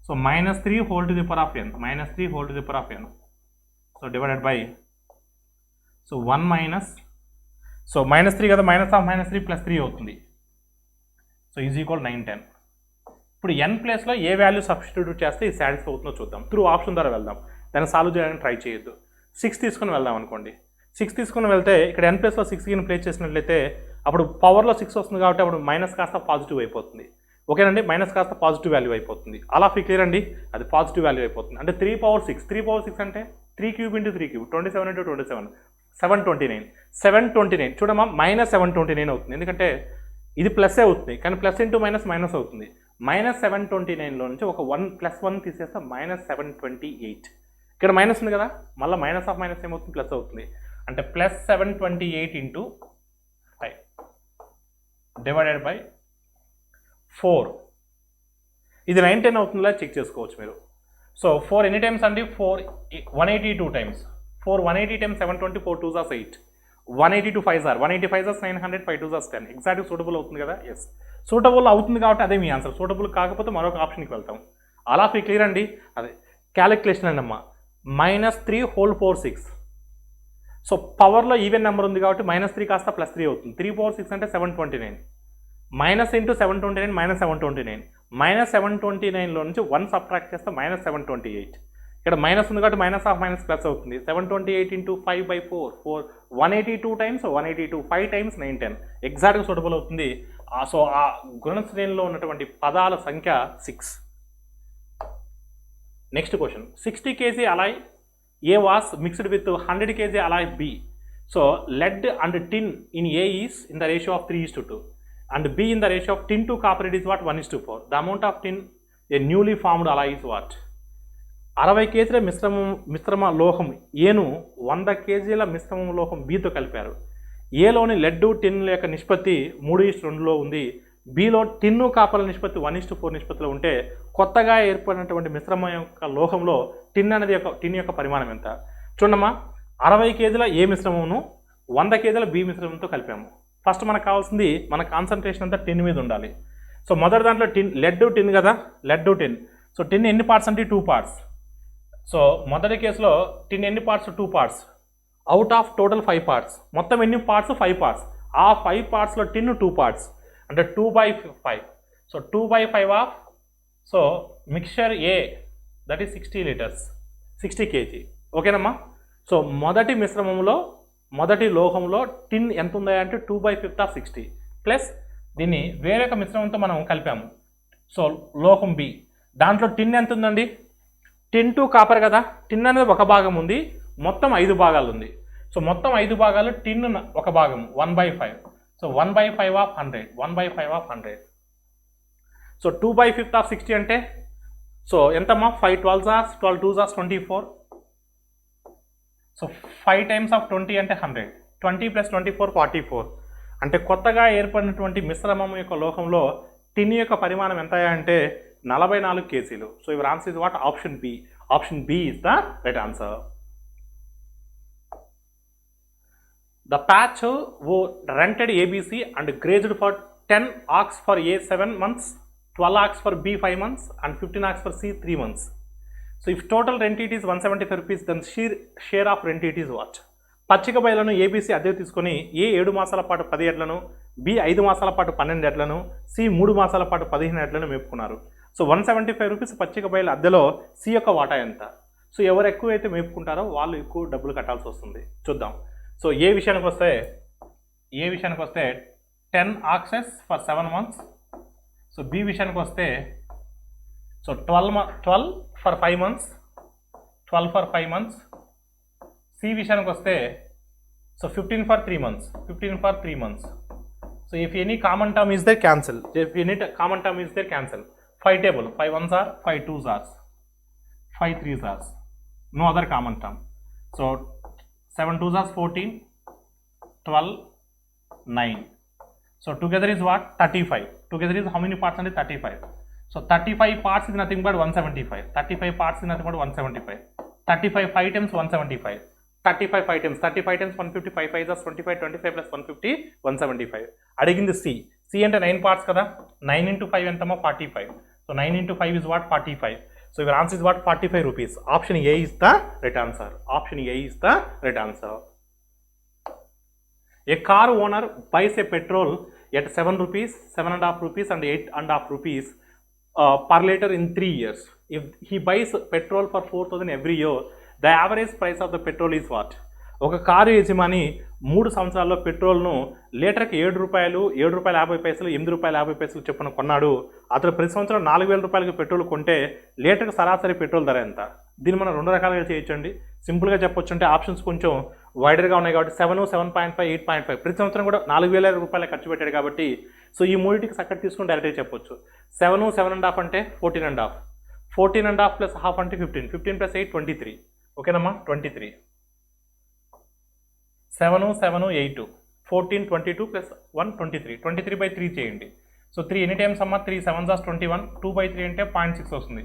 S1: So -3 whole to the power of n, so divided by, so 1 minus, so -3 కదా, -3 + 3 అవుతుంది. So is equal 9, 10. ఇప్పుడు n ప్లేస్లో ఏ వాల్యూ సబ్స్టిట్యూట్ చేస్తే ఇది సాటిస్ఫై అవుతుందో చూద్దాం. త్రూ ఆప్షన్ ద్వారా వెళ్దాం. దాన్ని సాల్వ్ చేయడానికి ట్రై చేయొద్దు. 6 తీసుకుని వెళ్దాం అనుకోండి. 6 తీసుకుని వెళ్తే ఇక్కడ n ప్లేస్లో 6 కింద ప్లేస్ చేసినట్లయితే అప్పుడు పవర్లో 6 వస్తుంది కాబట్టి అప్పుడు మైనస్ కాస్త పాజిటివ్ అయిపోతుంది. ఓకేనండి, మైనస్ కాస్త పాజిటివ్ వాల్యూ అయిపోతుంది. అలా క్లియర్ అండి, అది పాజిటివ్ వాల్యూ అయిపోతుంది. అంటే 3 పవర్ 6 అంటే 3³ × 3³ 27 × 27 729. 729 చూడమ్మా, -729 అవుతుంది. ఎందుకంటే ఇది ప్లస్ అవుతుంది, కానీ ప్లస్ ఇంటూ మైనస్ అవుతుంది. -729లో నుంచి ఒక 1+1 తీసేస్తే -728. ఇక్కడ మైనస్ ఉంది కదా, మళ్ళీ మైనస్ ఆఫ్ మైనస్ ఏమవుతుంది? ప్లస్ అవుతుంది. అంటే +728 × 5 డివైడెడ్ బై 4. ఇది 9, 10 అవుతుందా చెక్ చేసుకోవచ్చు మీరు. సో 4 ఎన్ని టైమ్స్ అండి? 182 times. 180 times 720, 4 2s are 8. 182 5s are 900, 5 2s are 10. ఎగ్జాక్ట్గా సూటబుల్ అవుతుంది కదా? ఎస్, సూటబుల్ అవుతుంది కాబట్టి అదే మీ ఆన్సర్. సూటబుల్ కాకపోతే మరొక ఆప్షన్కి వెళ్తాం. అలా క్లియర్ అండి. అదే క్యాలిక్యులేషన్ అండి అమ్మా. -3 హోల్ పవర్ 6. సో పవర్లో ఈవెన్ నెంబర్ ఉంది కాబట్టి -3 కాస్త +3 అవుతుంది. 3 పవర్ 6 అంటే 729. Minus into 729 -729. -729లో నుంచి 1 సబ్ట్రాక్ట్ చేస్తే -728. ఇక్కడ మైనస్ ఉంది కాబట్టి మైనస్ ఆఫ్ మైనస్ ప్లస్ అవుతుంది. 728 × 5/4 182 టైమ్స్ 182 5 టైమ్స్ 9, 10 ఎగ్జాక్ట్గా సూటబుల్ అవుతుంది. సో ఆ గుణశ్రేణిలో ఉన్నటువంటి పదాల సంఖ్య 6. Next question. 60 kg alloy A was mixed with 100 kg alloy B. So lead and tin in A is in the ratio of 3:2 and B in the ratio of tin to copper it is what? 1:4. The amount of tin a newly formed alloy is what? 60 kg మిశ్రమ లోహం ఏను 100 kgల మిశ్రమ లోహం బితో కలిపారు. ఏలోని లెడ్ టిన్ యొక్క నిష్పత్తి 3:2లో ఉంది. బిలో టిన్ను కాపర్ల నిష్పత్తి 1:4 నిష్పత్తిలో ఉంటే కొత్తగా ఏర్పడినటువంటి మిశ్రమం యొక్క లోహంలో టిన్ యొక్క పరిమాణం ఎంత? చూడమ్మా, 60 kgల ఏ మిశ్రమమును 100 kgల బి మిశ్రమంతో కలిపాము. ఫస్ట్ మనకు కావాల్సింది, మన కాన్సన్ట్రేషన్ అంతా టిన్ మీద ఉండాలి. సో మొదటి దాంట్లో లెడ్ టిన్ కదా, లెడ్ టిన్. సో టిన్ ఎన్ని పార్ట్స్ అంటే 2 పార్ట్స్. సో మొదటి కేసులో టిన్ ఎన్ని parts? 2 parts out of total 5 parts. మొత్తం ఎన్ని పార్ట్స్? 5 పార్ట్స్. ఆ 5 పార్ట్స్లో టిన్ 2 పార్ట్స్ అంటే 2/5. So 2/5 of, so mixture A that is 60 litres 60 kg. ఓకేనమ్మా. సో మొదటి మిశ్రమంలో మొదటి లోహంలో టిన్ ఎంత ఉందా అంటే 2/5 ఆఫ్ 60 ప్లస్ దీన్ని వేరొక మిశ్రమంతో మనం కలిపాము. సో లోహం బి. దాంట్లో టిన్ ఎంత ఉందండి? టిన్ టు కాపర్ కదా, టిన్ అనేది ఒక భాగం ఉంది, మొత్తం 5 భాగాలు ఉంది. సో మొత్తం 5 భాగాలు, టిన్ ఒక భాగం 1/5. So 1/5 of 100, 1/5 of 100. So 2/5 of 60 అంటే సో ఎంతమ్మా? 5 12s 12 2s 24. So 5 times of 20 అంటే 100. 20 + 24 44. అంటే కొత్తగా ఏర్పడినటువంటి మిశ్రమం యొక్క లోహంలో టిన్ యొక్క పరిమాణం ఎంత అంటే 44 kgs. So your answer is what? Option B. Option B is the right answer. The patch rented ABC and grazed for 10 ox for A 7 months, 12 ox for B 5 months and 15 ox for C 3 months. So if total rent it is 175 rupees, then share of rent it is what? పచ్చిక బయలను ABC అద్దెకు తీసుకొని ఏ 7 మాసాల పాటు 10 ఎడ్లను, B 5 మాసాల పాటు 12 ఎడ్లను, C 3 మాసాల పాటు 15 ఎడ్లను మేపుకున్నారు. సో 175 రూపీస్ పచ్చిక బయలు అద్దెలో C యొక్క వాటా ఎంత? సో ఎవరు ఎక్కువైతే మేపుకుంటారో వాళ్ళు ఎక్కువ డబ్బులు కట్టాల్సి వస్తుంది. చూద్దాం. సో ఏ విషయానికి వస్తే 10 oxes for 7 months. సో బి విషయానికి వస్తే so 12 for 5 months, 12 for 5 months. C విషయానికి వస్తే so 15 for 3 months, 15 for 3 months. So if any common term is there cancel, if any common term is there cancel. 5 table, 5 1s are, 5 2s are, 5 3s are, no other common term. So 7 2s are 14, 12, 9. So together is what? 35. Together is how many parts? And 35. So 35 parts is nothing but 175. 35 parts is nothing but 175. 35 5 times 175. 35 5 times 150, 5 5 is 25, 25 plus 150, 175. అడిగింది C అంటే 9 parts కదా, 9 into 5 ఎంతమో 45. So 9 into 5 is what? 45. So your answer is what? 45 rupees. Option A is the right answer. Option A is the right answer. A car owner buys a petrol at 7 rupees, 7.5 rupees and 8.5 rupees per liter in 3 years. If he buys petrol for 4,000 every year, the average price of the petrol is what? ఒక కారు యజమాని 3 సంవత్సరాల్లో పెట్రోల్ను లీటర్కి 7 రూపాయలు, 7 రూపాయల 50 పైసలు, 8 రూపాయల 50 పైసలు చొప్పున కొన్నాడు. అతను ప్రతి సంవత్సరం 4,000 రూపాయలకి పెట్రోల్ కొంటే లీటర్కి సరాసరి పెట్రోల్ ధర ఎంత? దీన్ని మనం 2 రకాలుగా చేయొచ్చండి. సింపుల్గా చెప్పొచ్చు అంటే ఆప్షన్స్ కొంచెం వైడర్గా ఉన్నాయి కాబట్టి 7, 7.5, 8.5 ప్రతి సంవత్సరం కూడా 4,000 రూపాయలు ఖర్చు పెట్టాడు కాబట్టి సో ఈ మూడింటికి సక్కట్ తీసుకుని డైరెక్ట్గా చెప్పొచ్చు. 7, 7.5 అంటే 14.5, 14.5 ప్లస్ హాఫ్ అంటే 15, 15 ప్లస్ 8 23. ఓకేనమ్మా? 23. 7, 7, 8, 14, 22 ప్లస్ 1 23, 23/3 చేయండి. సో 3 ఎనీ టైమ్స్ అమ్మా? 3 7s 21, 2/3 అంటే 0.6 వస్తుంది,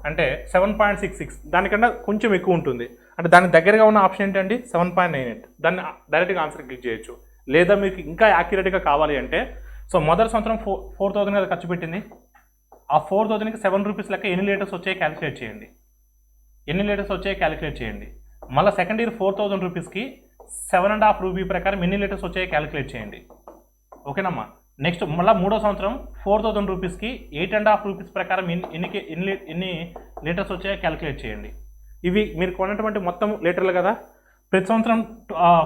S1: అంటే 7.66. దానికన్నా కొంచెం ఎక్కువ ఉంటుంది, అంటే దానికి దగ్గరగా ఉన్న ఆప్షన్ ఏంటండి? 7.98. దాన్ని డైరెక్ట్గా ఆన్సర్ క్లిక్ చేయొచ్చు. లేదా మీకు ఇంకా యాక్యురేట్గా కావాలి అంటే సో మొదటి సంవత్సరం 4,000 కదా ఖర్చు పెట్టింది, ఆ 4,000కి 7 రూపీస్ లెక్క ఎన్ని లీటర్స్ వచ్చాయి క్యాలిక్యులేట్ చేయండి. మళ్ళీ సెకండ్ ఇయర్ 4,000 రూపీస్కి 7.5 రూపీ ప్రకారం ఎన్ని లీటర్స్ వచ్చాయో క్యాలిక్యులేట్ చేయండి. ఓకేనమ్మా? నెక్స్ట్ మళ్ళీ మూడో సంవత్సరం 4,000 రూపీస్కి 8.5 రూపీస్ ప్రకారం ఎన్ని లీటర్స్ వచ్చాయో క్యాలిక్యులేట్ చేయండి. ఇవి మీరు కొన్నటువంటి మొత్తం లీటర్లు కదా, ప్రతి సంవత్సరం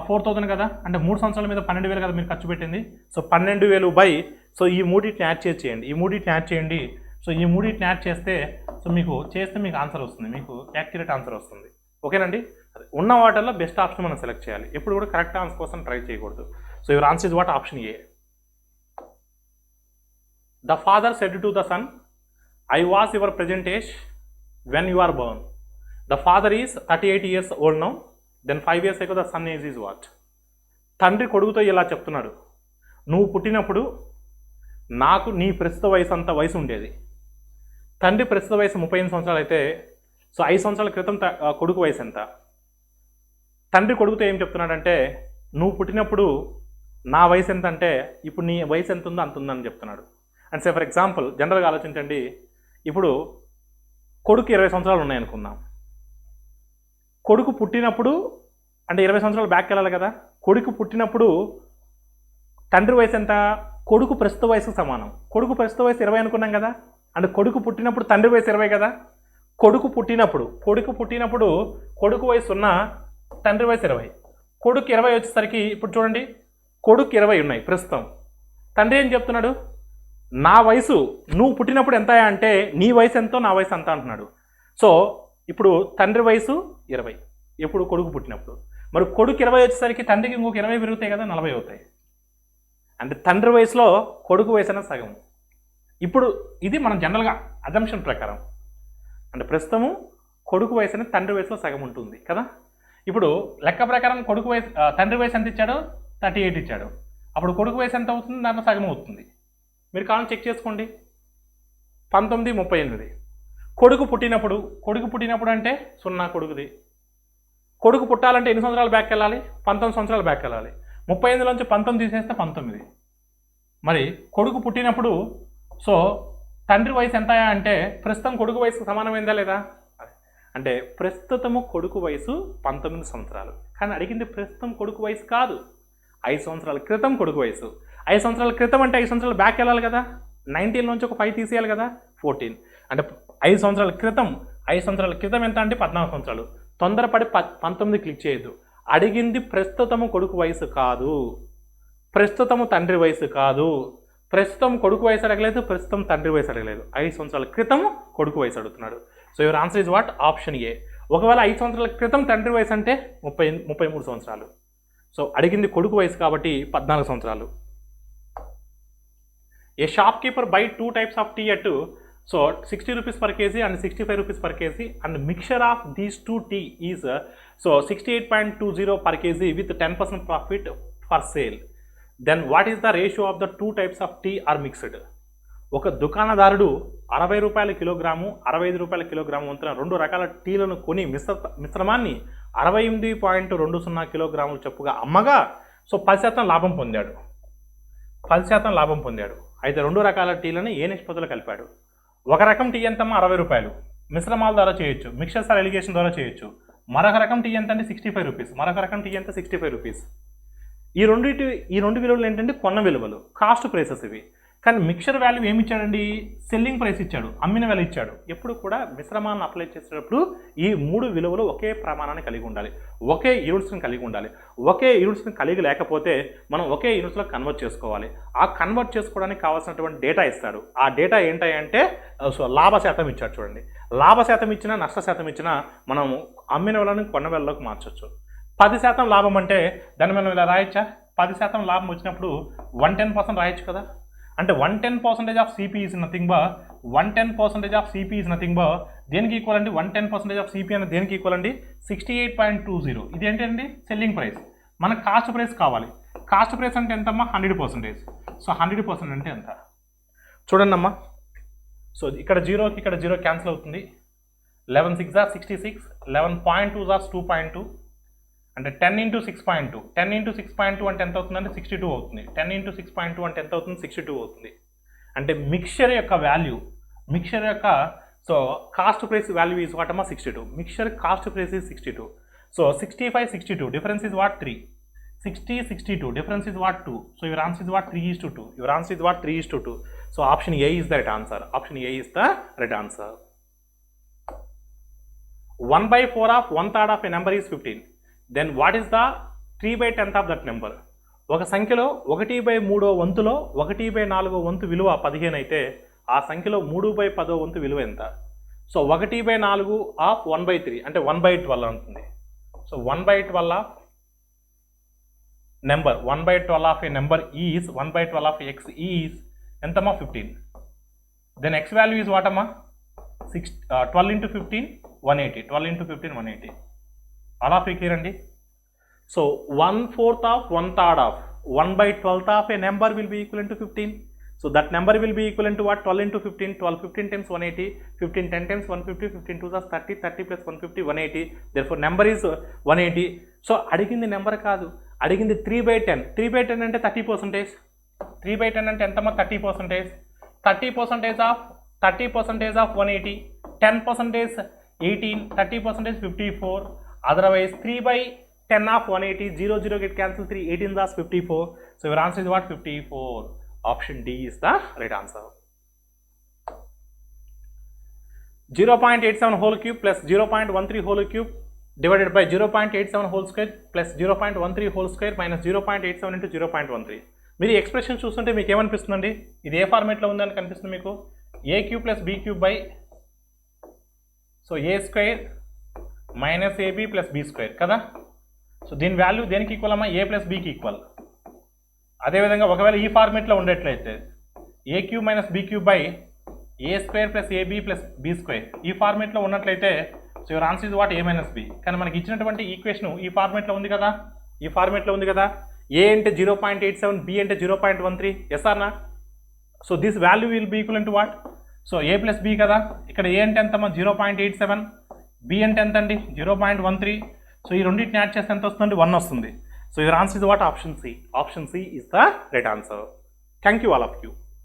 S1: 4,000 కదా, అంటే 3 సంవత్సరాల మీద 12,000 కదా మీరు ఖర్చు పెట్టింది. సో 12,000 బై సో ఈ మూడింటిని యాడ్ చేయండి. సో ఈ మూడింటిని యాడ్ చేస్తే మీకు ఆన్సర్ వస్తుంది, మీకు యాక్యురేట్ ఆన్సర్ వస్తుంది. ఓకేనండి? ఉన్న వాటర్లో బెస్ట్ ఆప్షన్ మనం సెలెక్ట్ చేయాలి. ఎప్పుడు కూడా కరెక్ట్ ఆన్సర్ కోసం ట్రై చేయకూడదు. So your answer is what? Option A. The father said to the son, I was your present age when you are born. The father is 38 years old now, then 5 years ago the son age is what? తండ్రి కొడుకుతో ఇలా చెప్తున్నాడు, నువ్వు పుట్టినప్పుడు నాకు నీ ప్రస్తుత వయసు అంత వయసు ఉండేది. తండ్రి ప్రస్తుత వయసు 38 సంవత్సరాలు అయితే సో 5 సంవత్సరాల క్రితం కొడుకు వయసు ఎంత? తండ్రి కొడుకుతో ఏం చెప్తున్నాడంటే, నువ్వు పుట్టినప్పుడు నా వయసు ఎంత అంటే ఇప్పుడు నీ వయసు ఎంత ఉందో అంత ఉందని చెప్తున్నాడు. అండ్ సే ఫర్ ఎగ్జాంపుల్ జనరల్గా ఆలోచించండి, ఇప్పుడు కొడుకు 20 సంవత్సరాలు ఉన్నాయనుకుందాం. కొడుకు పుట్టినప్పుడు అంటే 20 సంవత్సరాలు బ్యాక్ వెళ్ళాలి కదా. కొడుకు పుట్టినప్పుడు తండ్రి వయసు ఎంత? కొడుకు ప్రస్తుత వయసుకు సమానం. కొడుకు ప్రస్తుత వయసు 20 అనుకున్నాం కదా, అంటే కొడుకు పుట్టినప్పుడు తండ్రి వయసు 20 కదా. కొడుకు పుట్టినప్పుడు కొడుకు వయసు ఉన్న తండ్రి వయసు 20, కొడుకు 20 వచ్చేసరికి ఇప్పుడు చూడండి కొడుకు 20 ఉన్నాయి ప్రస్తుతం. తండ్రి ఏం చెప్తున్నాడు? నా వయసు నువ్వు పుట్టినప్పుడు ఎంత అంటే నీ వయసు ఎంతో నా వయసు ఎంత అంటున్నాడు. సో ఇప్పుడు తండ్రి వయసు 20 ఎప్పుడు కొడుకు పుట్టినప్పుడు. మరి కొడుకు 20 వచ్చేసరికి తండ్రికి ఇంకొక 20 పెరుగుతాయి కదా, 40 అవుతాయి. అంటే తండ్రి వయసులో కొడుకు వయసు అనేది సగం. ఇప్పుడు ఇది మనం జనరల్గా అజంప్షన్ ప్రకారం, అంటే ప్రస్తుతము కొడుకు వయసు అనేది తండ్రి వయసులో సగం ఉంటుంది కదా. ఇప్పుడు లెక్క ప్రకారం కొడుకు వయసు తండ్రి వయసు ఎంత ఇచ్చాడో 38 ఇచ్చాడు. అప్పుడు కొడుకు వయసు ఎంత అవుతుంది, దాంట్లో సగం అవుతుంది. మీరు కావాలని చెక్ చేసుకోండి. 19, 38. కొడుకు పుట్టినప్పుడు అంటే 0 కొడుకుది. కొడుకు పుట్టాలంటే ఎన్ని సంవత్సరాలు బ్యాక్ వెళ్ళాలి, 19 సంవత్సరాలు బ్యాక్ వెళ్ళాలి. 38లోంచి 19 తీసేస్తే 19. మరి కొడుకు పుట్టినప్పుడు సో తండ్రి వయసు ఎంత అంటే ప్రస్తుతం కొడుకు వయసు సమానమైందా లేదా, అంటే ప్రస్తుతము కొడుకు వయసు 19 సంవత్సరాలు. కానీ అడిగింది ప్రస్తుతం కొడుకు వయసు కాదు, 5 సంవత్సరాల క్రితం కొడుకు వయసు. 5 సంవత్సరాల క్రితం అంటే 5 సంవత్సరాలు బ్యాక్ వెళ్ళాలి కదా, 19 నుంచి ఒక 5 తీసేయాలి కదా, 14. అంటే 5 సంవత్సరాల క్రితం, 5 సంవత్సరాల క్రితం ఎంత అంటే 14 సంవత్సరాలు. తొందరపడి 19 క్లిక్ చేయొద్దు. అడిగింది ప్రస్తుతము కొడుకు వయసు కాదు, ప్రస్తుతము తండ్రి వయసు కాదు. ప్రస్తుతం కొడుకు వయసు అడగలేదు, ప్రస్తుతం తండ్రి వయసు అడగలేదు. 5 సంవత్సరాల క్రితం కొడుకు వయసు అడుగుతున్నాడు. So your answer is what, option ఏ. ఒకవేళ 5 సంవత్సరాల క్రితం తండ్రి వయసు అంటే 33 సంవత్సరాలు. సో అడిగింది కొడుకు వయసు కాబట్టి 14 సంవత్సరాలు. A shopkeeper buy 2 types of tea at 60 rupees per kg and 65 rupees per kg, and mixture of these two tea is 68.20 per kg with 10% profit for sale. Then what is the ratio of the 2 types of tea are mixed? ఒక దుకాణదారుడు 60 రూపాయల కిలోగ్రాము, 65 రూపాయల కిలోగ్రాము వంతున 2 రకాల టీలను కొని మిశ్రమాన్ని 68.20 కిలోగ్రాములు చొప్పుగా అమ్మగా 10% లాభం పొందాడు. 10% లాభం పొందాడు. అయితే 2 రకాల టీలను ఏ నిష్పత్తిలో కలిపాడు? ఒక రకం టీ ఎంతమ్మా 60 రూపాయలు, మిశ్రమాల ద్వారా చేయొచ్చు, మిక్చర్స్ ఆర్ ఎలిగేషన్ ద్వారా చేయొచ్చు. మరొక రకం టీ ఎంత అంటే 65 రూపీస్, మరొక రకం టీ ఎంత 65 రూపీస్. ఈ రెండు విలువలు ఏంటంటే కొన్న విలువలు, కాస్ట్ ప్రైసెస్ ఇవి. కానీ మిక్చర్ వాల్యూ ఏమి ఇచ్చాడండి, సెల్లింగ్ ప్రైస్ ఇచ్చాడు, అమ్మిన వాల్యూ ఇచ్చాడు. ఎప్పుడు కూడా మిశ్రమాన్ని అప్లై చేసేటప్పుడు ఈ 3 విలువలు ఒకే ప్రమాణాన్ని కలిగి ఉండాలి, ఒకే యూనిట్స్ని కలిగి ఉండాలి. ఒకే యూనిట్స్ని కలిగి లేకపోతే మనం ఒకే యూనిట్స్లో కన్వర్ట్ చేసుకోవాలి. ఆ కన్వర్ట్ చేసుకోవడానికి కావాల్సినటువంటి డేటా ఇస్తాడు. ఆ డేటా ఏంటంటే లాభ శాతం ఇచ్చాడు. చూడండి, లాభ శాతం ఇచ్చినా నష్ట శాతం ఇచ్చినా మనం అమ్మిన వాళ్ళని కొన్న వాళ్ళకి మార్చవచ్చు. 10% లాభం అంటే దాన్ని మనం ఇలా రాయొచ్చా, 10% లాభం వచ్చినప్పుడు 110% రాయొచ్చు కదా. అంటే 110% of CP is nothing but 110% of CP is nothing but దేనికి ఈక్వల్ అండి, 110% ఆఫ్ సిపి అనేది దేనికి ఈక్వల్ అండి 68.20. ఇది ఏంటండి సెల్లింగ్ ప్రైస్. మనకు కాస్ట్ ప్రైస్ కావాలి. కాస్ట్ ప్రైస్ అంటే ఎంతమ్మా 100%. సో 100% అంటే ఎంత చూడండి అమ్మా. సో ఇక్కడ 0కి ఇక్కడ 0 క్యాన్సిల్ అవుతుంది. 11 6 are 66, 11.2 are 2.2, అంటే 10 into 6.2, 10 into 6.2 అంటే ఎంత అవుతుందంటే 62 అవుతుంది. 10 into 6.2 అంటే ఎంత అవుతుంది 62 అవుతుంది. అంటే మిక్చర్ యొక్క వాల్యూ, మిక్చర్ యొక్క cost price value is what అమ్మా 62. Mixture cost price is 62. So 65 62 difference is what 3. 60 62 difference is what 2. So your answer is what 3:2. Your answer is what 3:2. So option A is the right answer. Option A is the right answer. 1/4 of 1/3 of a number is 15. Then what is the 3/10 of that number? ఒక సంఖ్యలో 1/3 వంతులో 1/4 వంతు విలువ 15 అయితే ఆ సంఖ్యలో 3/10 వంతు విలువ ఎంత? సో 1/4 ఆఫ్ 1/3 అంటే 1/12 ఉంటుంది. So 1/12 of number 1/12 of a number is 1/12 of X is ఎంతమ్మా 15. Then X value is what అమ్మా 12 into 15 180. 12 into 15 180. All of clear అండి. So 1/4 of 1/3 of 1/12 of a number will be equal to 15. So that number will be equivalent to what? 12 into 15. 12 15 times 180. 15 10 times 150. 15 2 is 30. 30 plus 150 180. Therefore number is 180. So అడిగింది నెంబర్ కాదు, అడిగింది 3/10. 3/10 అంటే 30%. 3/10 అంటే ఎంతమ్మా 30%. 30% of 30% of 180. 10% 18. 30% 54. Otherwise 3/10 of 180. 0 0 get cancelled. 3 18 is 54. So your answer is what? 54. Option D is the right answer. 0.87 whole cube plus 0.13 whole cube divided by 0.87 whole square plus 0.13 whole square minus 0.87 into 0.13. మీరు ఈ ఎక్స్ప్రెషన్ చూస్తుంటే మీకు ఏమనిపిస్తుందండి? ఇది ఏ ఫార్మేట్లో ఉందని కనిపిస్తుంది మీకు? A cube plus B cube by so A square minus AB plus B square కదా. సో దీని వాల్యూ దేనికి ఈక్వల్ అమ్మా? ఏ ప్లస్ బీకి ఈక్వల్. అదేవిధంగా ఒకవేళ ఈ ఫార్మేట్లో ఉండేట్లయితే A cube minus B cube by A square plus AB plus B square ఈ ఫార్మేట్లో ఉన్నట్లయితే so your answer is what? A minus B. కానీ మనకి ఇచ్చినటువంటి ఈక్వేషన్ ఈ ఫార్మేట్లో ఉంది కదా, ఈ ఫార్మేట్లో ఉంది కదా. ఏ అంటే 0.87, బి అంటే 0.13. Yes or not? So this value will be equal to what? So A plus B కదా. ఇక్కడ ఏ అంటే ఎంతమ్మా? 0.87. బి అంటే ఎంత అండి? 0.13. సో ఈ రెండింటిని యాడ్ చేస్తే ఎంత వస్తుంది? 1 వస్తుంది. So your answer is what? Option C. Option C is the right answer. Thank you all of you.